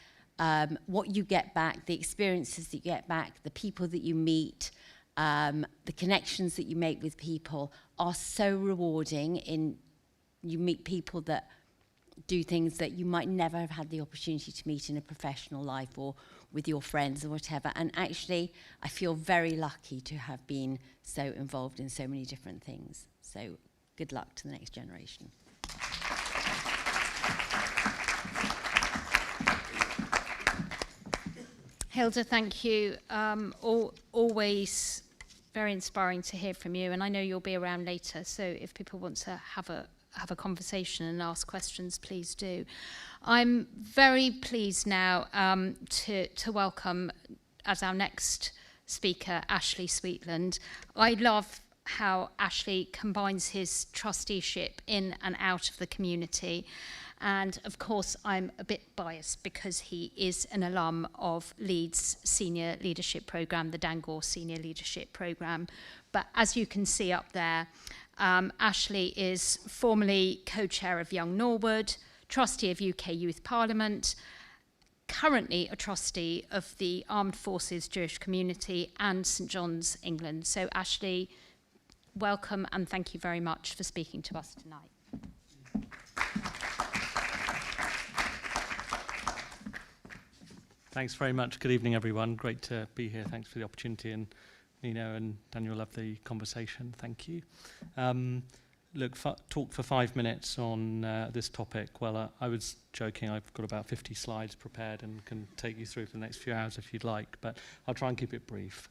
what you get back, the experiences that you get back, the people that you meet, the connections that you make with people are so rewarding. You meet people that do things that you might never have had the opportunity to meet in a professional life or with your friends or whatever. And actually, I feel very lucky to have been so involved in so many different things. So good luck to the next generation. Hilda, thank you. Always very inspiring to hear from you, and I know you'll be around later, so if people want to have a conversation and ask questions, please do. I'm very pleased now to welcome as our next speaker, Ashley Sweetland. I love how Ashley combines his trusteeship in and out of the community. And of course, I'm a bit biased because he is an alum of Leeds Senior Leadership Programme, the Dangor Senior Leadership Programme. But as you can see up there, Ashley is formerly co-chair of Young Norwood, trustee of UK Youth Parliament, currently a trustee of the Armed Forces Jewish Community and St John's, England. So Ashley, welcome and thank you very much for speaking to us tonight. Thanks very much. Good evening, everyone. Great to be here. Thanks for the opportunity. And Nina and Daniel, love the conversation. Thank you. Talk for 5 minutes on this topic. Well, I was joking. I've got about 50 slides prepared and can take you through for the next few hours if you'd like, but I'll try and keep it brief.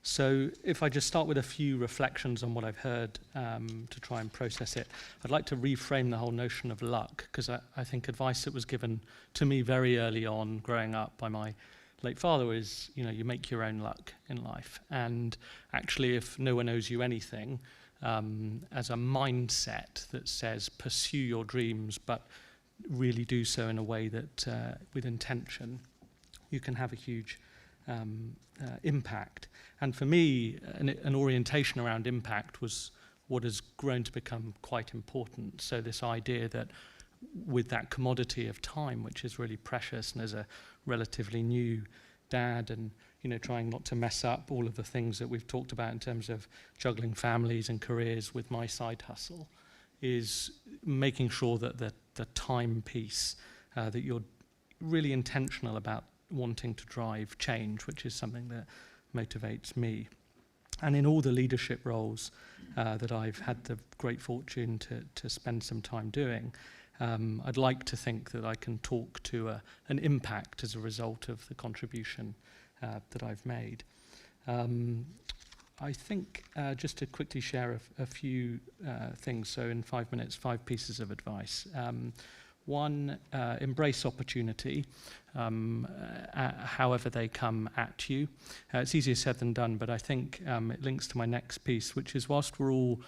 So if I just start with a few reflections on what I've heard to try and process it, I'd like to reframe the whole notion of luck, because I think advice that was given to me very early on growing up by my late father is, you make your own luck in life. And actually, if no one owes you anything, as a mindset that says pursue your dreams, but really do so in a way that with intention, you can have a huge impact. And for me, an orientation around impact was what has grown to become quite important. So this idea that with that commodity of time, which is really precious, and as a relatively new dad and trying not to mess up all of the things that we've talked about in terms of juggling families and careers with my side hustle, is making sure that the time piece, that you're really intentional about wanting to drive change, which is something that motivates me. And in all the leadership roles that I've had the great fortune to spend some time doing, I'd like to think that I can talk to an impact as a result of the contribution that I've made. I think just to quickly share a few things, so in 5 minutes, 5 pieces of advice. One, embrace opportunity, however they come at you. It's easier said than done, but I think it links to my next piece, which is whilst we're all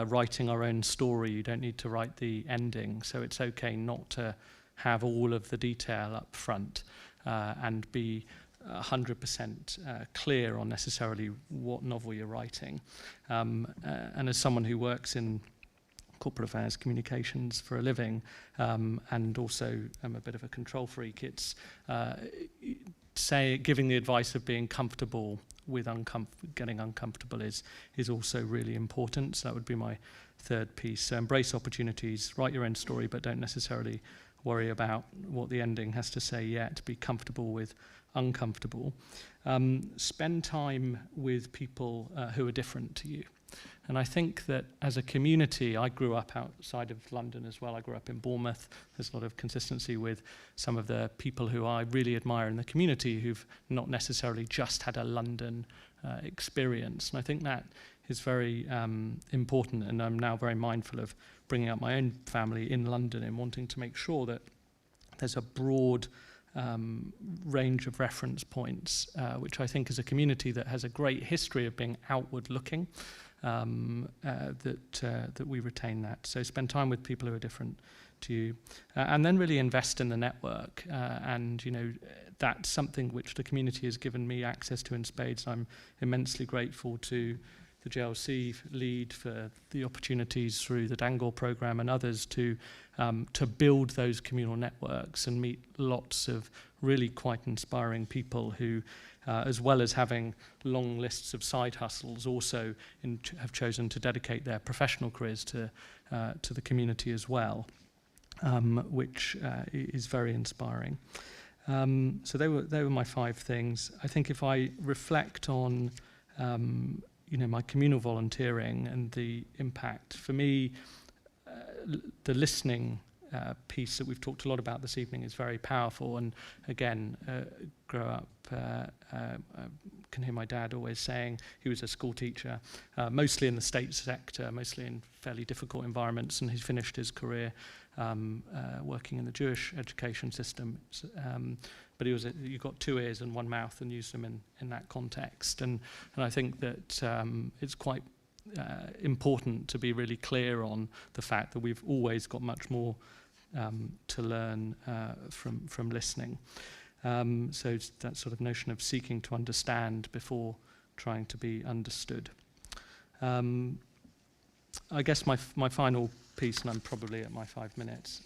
writing our own story, you don't need to write the ending. So it's okay not to have all of the detail up front and be 100% clear on necessarily what novel you're writing. And as someone who works in corporate affairs, communications for a living, and also I'm a bit of a control freak, it's giving the advice of being comfortable with getting uncomfortable is also really important. So that would be my third piece. So embrace opportunities, write your own story, but don't necessarily worry about what the ending has to say yet. Be comfortable with uncomfortable. Spend time with people who are different to you. And I think that as a community, I grew up outside of London as well. I grew up in Bournemouth. There's a lot of consistency with some of the people who I really admire in the community who've not necessarily just had a London experience. And I think that very important, and I'm now very mindful of bringing up my own family in London and wanting to make sure that there's a broad range of reference points, which I think is a community that has a great history of being outward looking, that we retain that. So spend time with people who are different to you, and then really invest in the network. And that's something which the community has given me access to in spades. I'm immensely grateful to the JLC lead for the opportunities through the Dangle programme and others to build those communal networks and meet lots of really quite inspiring people who, as well as having long lists of side hustles, also have chosen to dedicate their professional careers to the community as well, which is very inspiring. So they were my 5 things. I think if I reflect on my communal volunteering and the impact, for me, the listening piece that we've talked a lot about this evening is very powerful. And again, grow up, can hear my dad always saying he was a school teacher, mostly in the state sector, mostly in fairly difficult environments, and he's finished his career working in the Jewish education system. But you got 2 ears and 1 mouth and used them in that context. And I think that it's quite important to be really clear on the fact that we've always got much more to learn from listening. So it's that sort of notion of seeking to understand before trying to be understood. I guess my final piece, and I'm probably at my 5 minutes,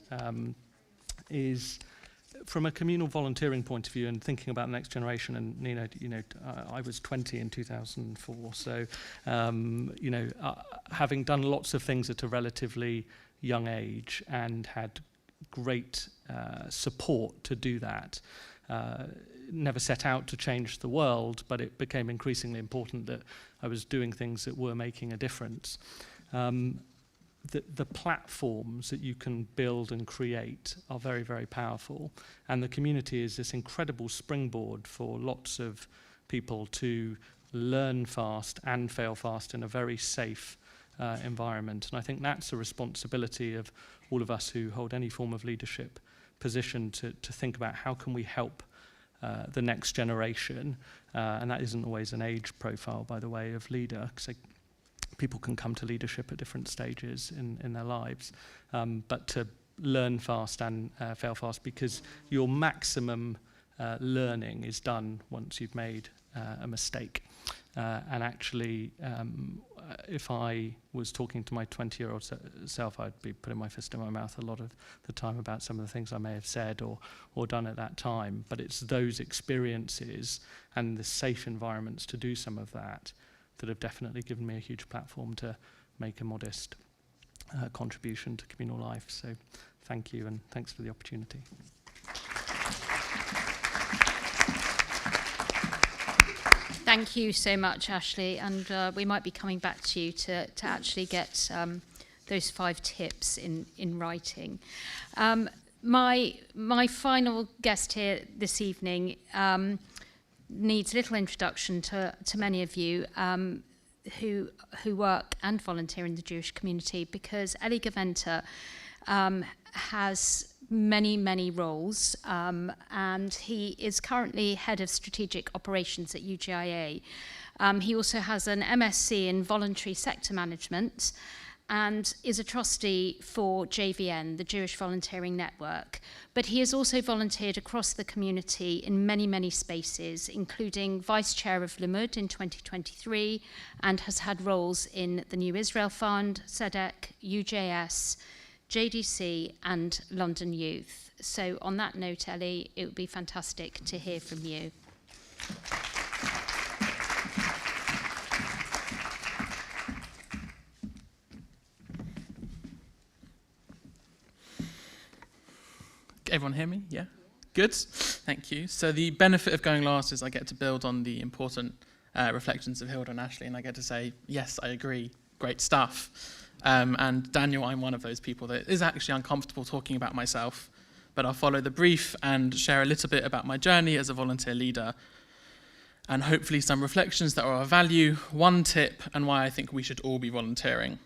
is from a communal volunteering point of view and thinking about the next generation. And Nina, I was 20 in 2004, so having done lots of things at a relatively young age and had great support to do that. Never set out to change the world, but it became increasingly important that I was doing things that were making a difference. The platforms that you can build and create are very, very powerful. And the community is this incredible springboard for lots of people to learn fast and fail fast in a very safe environment. And I think that's a responsibility of all of us who hold any form of leadership position to think about how can we help the next generation. And that isn't always an age profile, by the way, of leader, because people can come to leadership at different stages in their lives, but to learn fast and fail fast, because your maximum learning is done once you've made a mistake. And actually, if I was talking to my 20-year-old self, I'd be putting my fist in my mouth a lot of the time about some of the things I may have said or done at that time. But it's those experiences and the safe environments to do some of that have definitely given me a huge platform to make a modest contribution to communal life. So thank you, and thanks for the opportunity. Thank you so much, Ashley, and we might be coming back to you to actually get those 5 tips in writing. My final guest here this evening needs little introduction to many of you who work and volunteer in the Jewish community, because Eli Gaventa has many roles, and he is currently head of strategic operations at UGIA. He also has an MSc in voluntary sector management and is a trustee for JVN, the Jewish Volunteering Network. But he has also volunteered across the community in many spaces, including Vice-Chair of Limud in 2023, and has had roles in the New Israel Fund, SEDEC, UJS, JDC, and London Youth. So on that note, Eli, it would be fantastic to hear from you. Everyone hear me? Yeah? Good. Thank you. So the benefit of going last is I get to build on the important reflections of Hilda and Ashley, and I get to say, yes, I agree, great stuff. And Daniel, I'm one of those people that is actually uncomfortable talking about myself, but I'll follow the brief and share a little bit about my journey as a volunteer leader. and hopefully some reflections that are of value, one tip, and why I think we should all be volunteering.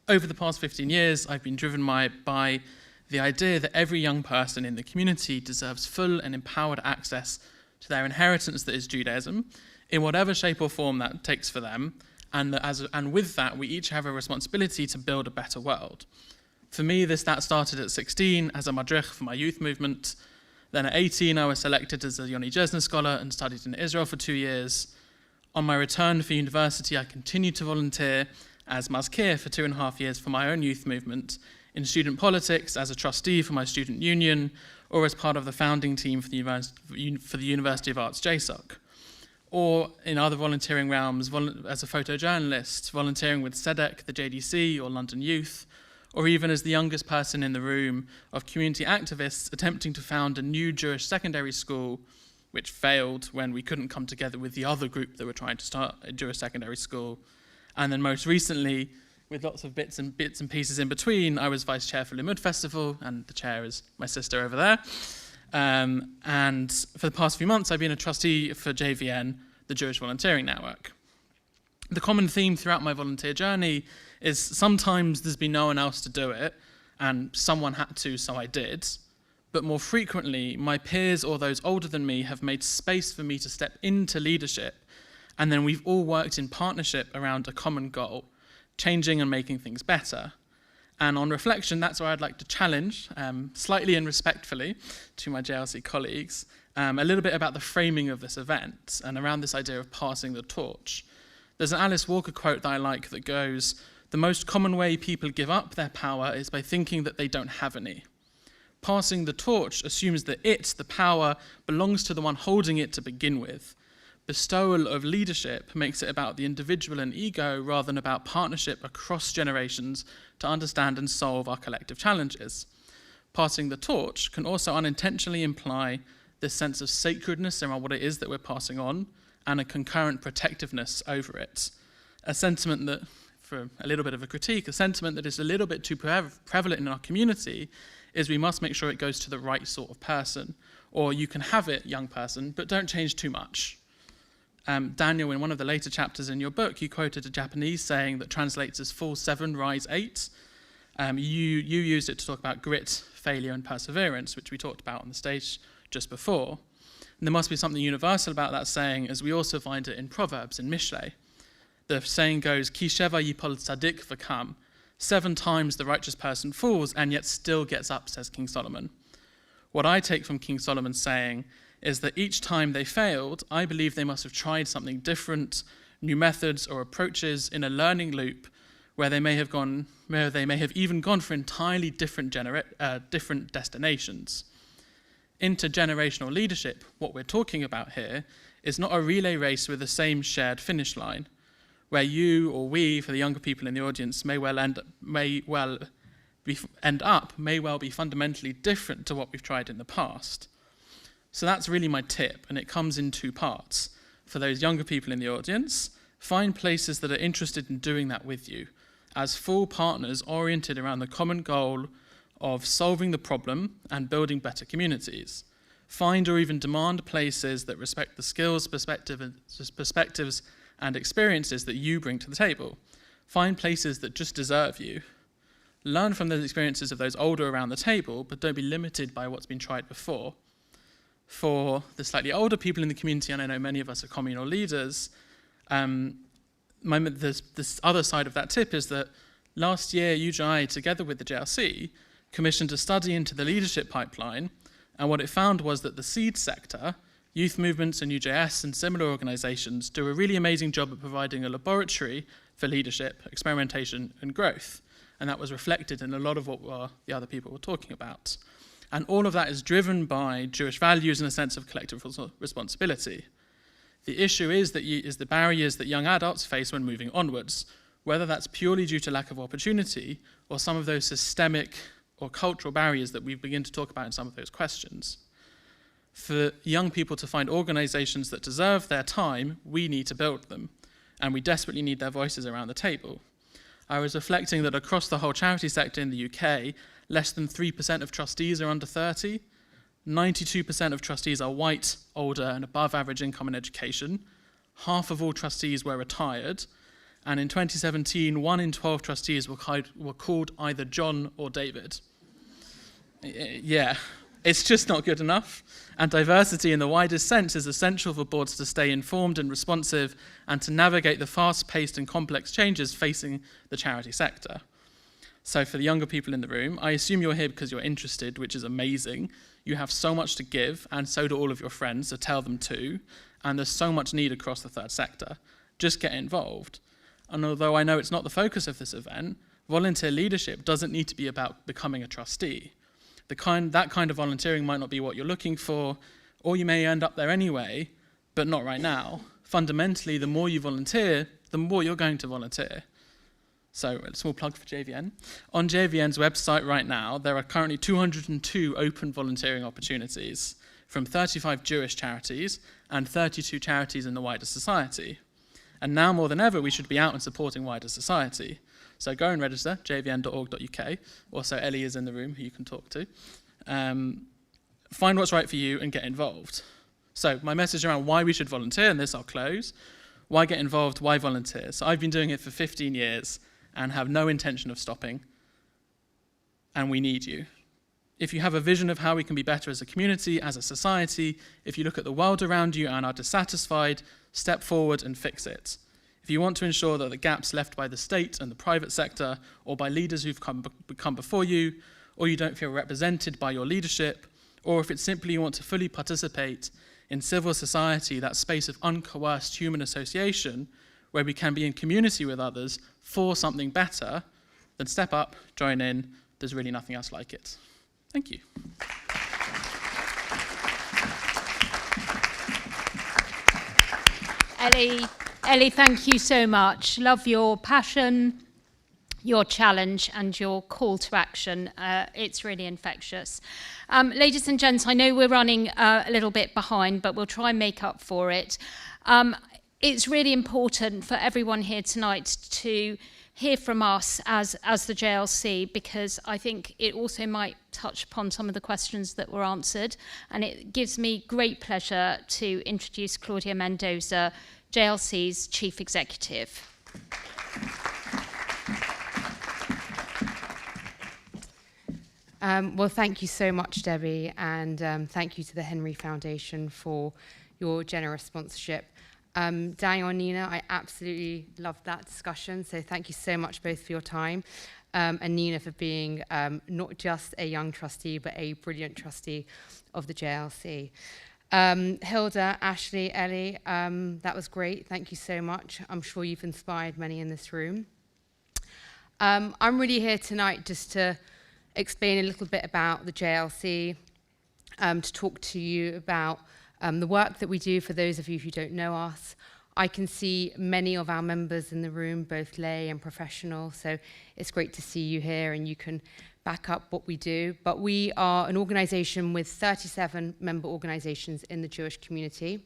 Over the past 15 years, I've been driven by the idea that every young person in the community deserves full and empowered access to their inheritance that is Judaism, in whatever shape or form that takes for them, and with that, we each have a responsibility to build a better world. For me, that started at 16 as a madrich for my youth movement. Then at 18, I was selected as a Yoni Jesner scholar and studied in Israel for 2 years. On my return for university, I continued to volunteer as mazkir for 2.5 years for my own youth movement, in student politics, as a trustee for my student union, or as part of the founding team for the University of Arts JSOC. Or in other volunteering realms, as a photojournalist, volunteering with SEDEC, the JDC, or London Youth, or even as the youngest person in the room of community activists attempting to found a new Jewish secondary school, which failed when we couldn't come together with the other group that were trying to start a Jewish secondary school. And then most recently, with lots of bits and pieces in between, I was Vice-Chair for Limud Festival, and the chair is my sister over there. And for the past few months, I've been a trustee for JVN, the Jewish Volunteering Network. The common theme throughout my volunteer journey is sometimes there's been no one else to do it, and someone had to, so I did. But more frequently, my peers or those older than me have made space for me to step into leadership, and then we've all worked in partnership around a common goal, changing and making things better. And on reflection, that's where I'd like to challenge, slightly and respectfully, to my JLC colleagues, a little bit about the framing of this event and around this idea of passing the torch. There's an Alice Walker quote that I like that goes, "The most common way people give up their power is by thinking that they don't have any." Passing the torch assumes that the power, belongs to the one holding it to begin with. Bestowal of leadership makes it about the individual and ego rather than about partnership across generations to understand and solve our collective challenges. Passing the torch can also unintentionally imply this sense of sacredness around what it is that we're passing on and a concurrent protectiveness over it. A sentiment that, for a little bit of a critique, a sentiment that is a little bit too prevalent in our community is we must make sure it goes to the right sort of person, or you can have it, young person, but don't change too much. Daniel, in one of the later chapters in your book, you quoted a Japanese saying that translates as fall 7, rise 8. You used it to talk about grit, failure, and perseverance, which we talked about on the stage just before. And there must be something universal about that saying, as we also find it in Proverbs, in Mishlei. The saying goes, Ki sheva yipol tzadik v'kam. 7 times the righteous person falls and yet still gets up, says King Solomon. What I take from King Solomon's saying is that each time they failed, I believe they must have tried something different, new methods or approaches in a learning loop where they may have even gone for entirely different destinations. Intergenerational leadership, what we're talking about here, is not a relay race with the same shared finish line, where you or we, for the younger people in the audience, may well be fundamentally different to what we've tried in the past. So that's really my tip, and it comes in 2 parts. For those younger people in the audience, find places that are interested in doing that with you, as full partners oriented around the common goal of solving the problem and building better communities. Find or even demand places that respect the skills, perspectives, and experiences that you bring to the table. Find places that just deserve you. Learn from those experiences of those older around the table, but don't be limited by what's been tried before. For the slightly older people in the community, and I know many of us are communal leaders, this other side of that tip is that last year, UJI, together with the JLC, commissioned a study into the leadership pipeline, and what it found was that the seed sector, youth movements and UJS and similar organizations, do a really amazing job of providing a laboratory for leadership, experimentation, and growth. And that was reflected in a lot of what the other people were talking about. And all of that is driven by Jewish values and a sense of collective responsibility. The issue is the barriers that young adults face when moving onwards, whether that's purely due to lack of opportunity or some of those systemic or cultural barriers that we begin to talk about in some of those questions. For young people to find organizations that deserve their time, we need to build them, and we desperately need their voices around the table. I was reflecting that across the whole charity sector in the UK, less than 3% of trustees are under 30. 92% of trustees are white, older, and above average income and education. Half of all trustees were retired. And in 2017, 1 in 12 trustees were called either John or David. Yeah, it's just not good enough. And diversity in the widest sense is essential for boards to stay informed and responsive and to navigate the fast-paced and complex changes facing the charity sector. So for the younger people in the room, I assume you're here because you're interested, which is amazing. You have so much to give, and so do all of your friends, so tell them too. And there's so much need across the third sector. Just get involved. And although I know it's not the focus of this event, volunteer leadership doesn't need to be about becoming a trustee. That kind of volunteering might not be what you're looking for, or you may end up there anyway, but not right now. Fundamentally, the more you volunteer, the more you're going to volunteer. So a small plug for JVN. On JVN's website right now, there are currently 202 open volunteering opportunities from 35 Jewish charities and 32 charities in the wider society. And now more than ever, we should be out and supporting wider society. So go and register, jvn.org.uk. Also, Ellie is in the room, who you can talk to. Find what's right for you and get involved. So my message around why we should volunteer, and this I'll close. Why get involved? Why volunteer? So I've been doing it for 15 years and have no intention of stopping. And we need you. If you have a vision of how we can be better as a community, as a society, if you look at the world around you and are dissatisfied, step forward and fix it. If you want to ensure that the gaps left by the state and the private sector, or by leaders who've come before you, or you don't feel represented by your leadership, or if it's simply you want to fully participate in civil society, that space of uncoerced human association, where we can be in community with others for something better, then step up, join in. There's really nothing else like it. Thank you. Ellie, thank you so much. Love your passion, your challenge, and your call to action. It's really infectious. Ladies and gents, I know we're running a little bit behind, but we'll try and make up for it. It's really important for everyone here tonight to hear from us as the JLC, because I think it also might touch upon some of the questions that were answered. And it gives me great pleasure to introduce Claudia Mendoza, JLC's Chief Executive. Well, thank you so much, Debbie, and thank you to the Henry Foundation for your generous sponsorship. Daniel and Nina, I absolutely loved that discussion, so thank you so much both for your time, and Nina for being not just a young trustee, but a brilliant trustee of the JLC. Hilda, Ashley, Ellie, that was great. Thank you so much. I'm sure you've inspired many in this room. I'm really here tonight just to explain a little bit about the JLC, to talk to you about the work that we do for those of you who don't know us. I can see many of our members in the room, both lay and professional, so it's great to see you here and you can back up what we do. But we are an organisation with 37 member organisations in the Jewish community.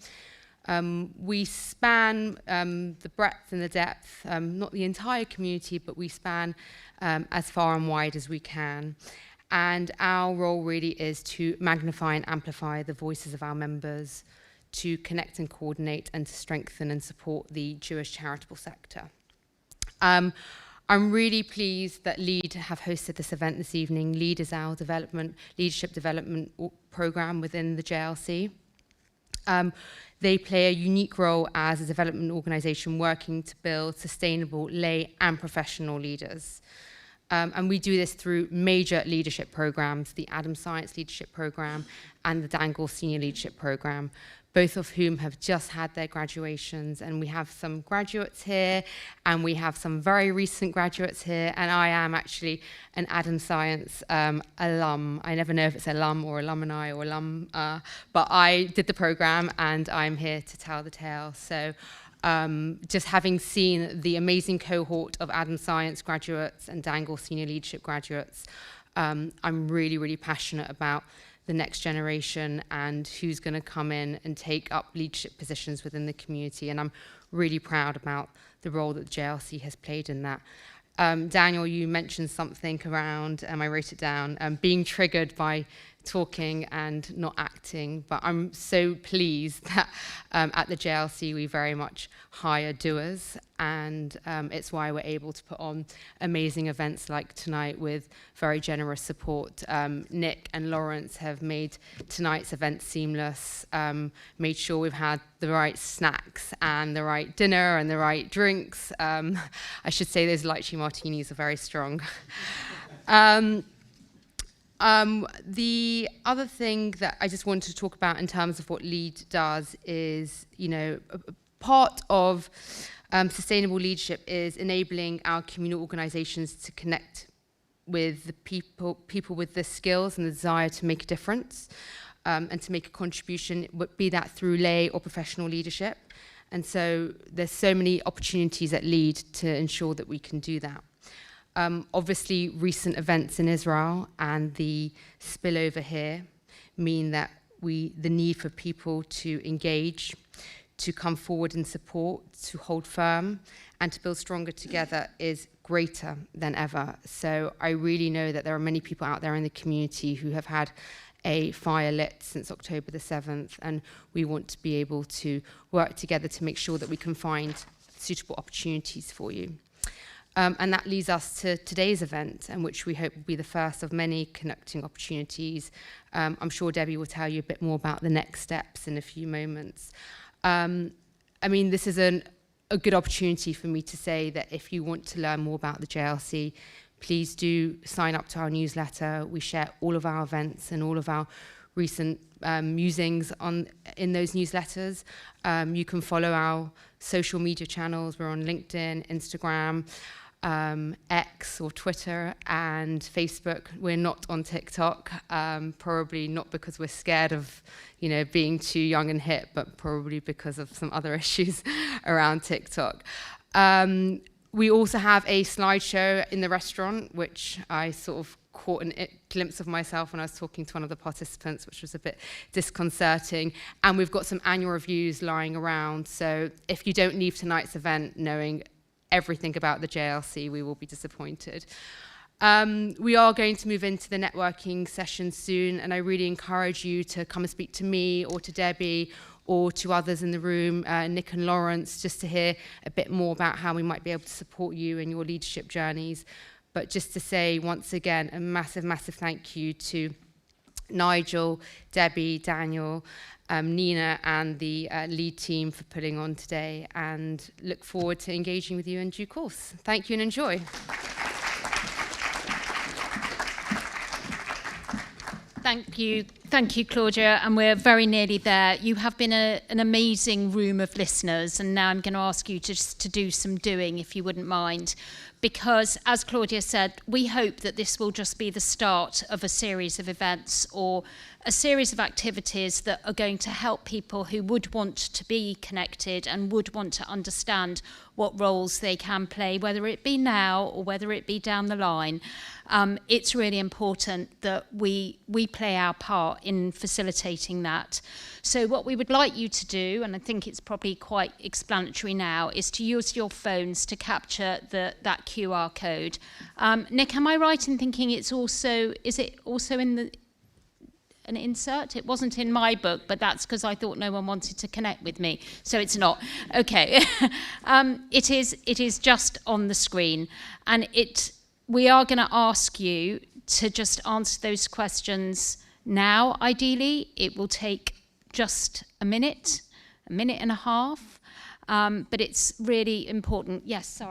We span the breadth and the depth, not the entire community, but we span as far and wide as we can. And our role really is to magnify and amplify the voices of our members, to connect and coordinate, and to strengthen and support the Jewish charitable sector. I'm really pleased that LEAD have hosted this event this evening. LEAD is our leadership development program within the JLC. They play a unique role as a development organisation working to build sustainable lay and professional leaders. And we do this through major leadership programs, the Adam Science Leadership Program and the Dangle Senior Leadership Program, both of whom have just had their graduations. And we have some graduates here, and we have some very recent graduates here, and I am actually an Adam Science alum. I never know if it's alum or alumni or alum, but I did the program, and I'm here to tell the tale. So just having seen the amazing cohort of Adam Science graduates and Dangle Senior Leadership graduates, I'm really, really passionate about the next generation and who's going to come in and take up leadership positions within the community. And I'm really proud about the role that JLC has played in that. Daniel, you mentioned something around, I wrote it down, being triggered by talking and not acting, but I'm so pleased that at the JLC we very much hire doers, and it's why we're able to put on amazing events like tonight with very generous support. Nick and Lawrence have made tonight's event seamless, made sure we've had the right snacks and the right dinner and the right drinks. I should say those lychee martinis are very strong. The other thing that I just wanted to talk about in terms of what LEAD does is, you know, part of sustainable leadership is enabling our communal organisations to connect with the people with the skills and the desire to make a difference and to make a contribution, be that through lay or professional leadership. And so there's so many opportunities at LEAD to ensure that we can do that. Obviously, recent events in Israel and the spillover here mean that the need for people to engage, to come forward and support, to hold firm, and to build stronger together is greater than ever. So I really know that there are many people out there in the community who have had a fire lit since October the 7th, and we want to be able to work together to make sure that we can find suitable opportunities for you. And that leads us to today's event, and which we hope will be the first of many connecting opportunities. I'm sure Debbie will tell you a bit more about the next steps in a few moments. I mean, this is a good opportunity for me to say that if you want to learn more about the JLC, please do sign up to our newsletter. We share all of our events and all of our recent musings in those newsletters. You can follow our social media channels. We're on LinkedIn, Instagram, X or Twitter and Facebook. We're not on TikTok, probably not because we're scared of, you know, being too young and hip, but probably because of some other issues around TikTok. We also have a slideshow in the restaurant, which I sort of caught a glimpse of myself when I was talking to one of the participants, which was a bit disconcerting. And we've got some annual reviews lying around. So if you don't leave tonight's event knowing everything about the JLC, we will be disappointed. We are going to move into the networking session soon, and I really encourage you to come and speak to me or to Debbie or to others in the room, Nick and Lawrence, just to hear a bit more about how we might be able to support you in your leadership journeys. But just to say, once again, a massive, massive thank you to Nigel, Debbie, Daniel, Nina, and the LEAD team for putting on today, and look forward to engaging with you in due course. Thank you and enjoy. Thank you, Claudia, and we're very nearly there. You have been an amazing room of listeners, and now I'm going to ask you just to do some doing, if you wouldn't mind, because, as Claudia said, we hope that this will just be the start of a series of events or a series of activities that are going to help people who would want to be connected and would want to understand what roles they can play, whether it be now or whether it be down the line. It's really important that we play our part in facilitating that. So what we would like you to do, and I think it's probably quite explanatory now, is to use your phones to capture that QR code. Nick, am I right in thinking is it also in an insert? It wasn't in my book, but that's because I thought no one wanted to connect with me, so it's not. Okay. It is just on the screen, and we are going to ask you to just answer those questions now. Ideally, it will take just a minute and a half, but it's really important. Yes, sorry.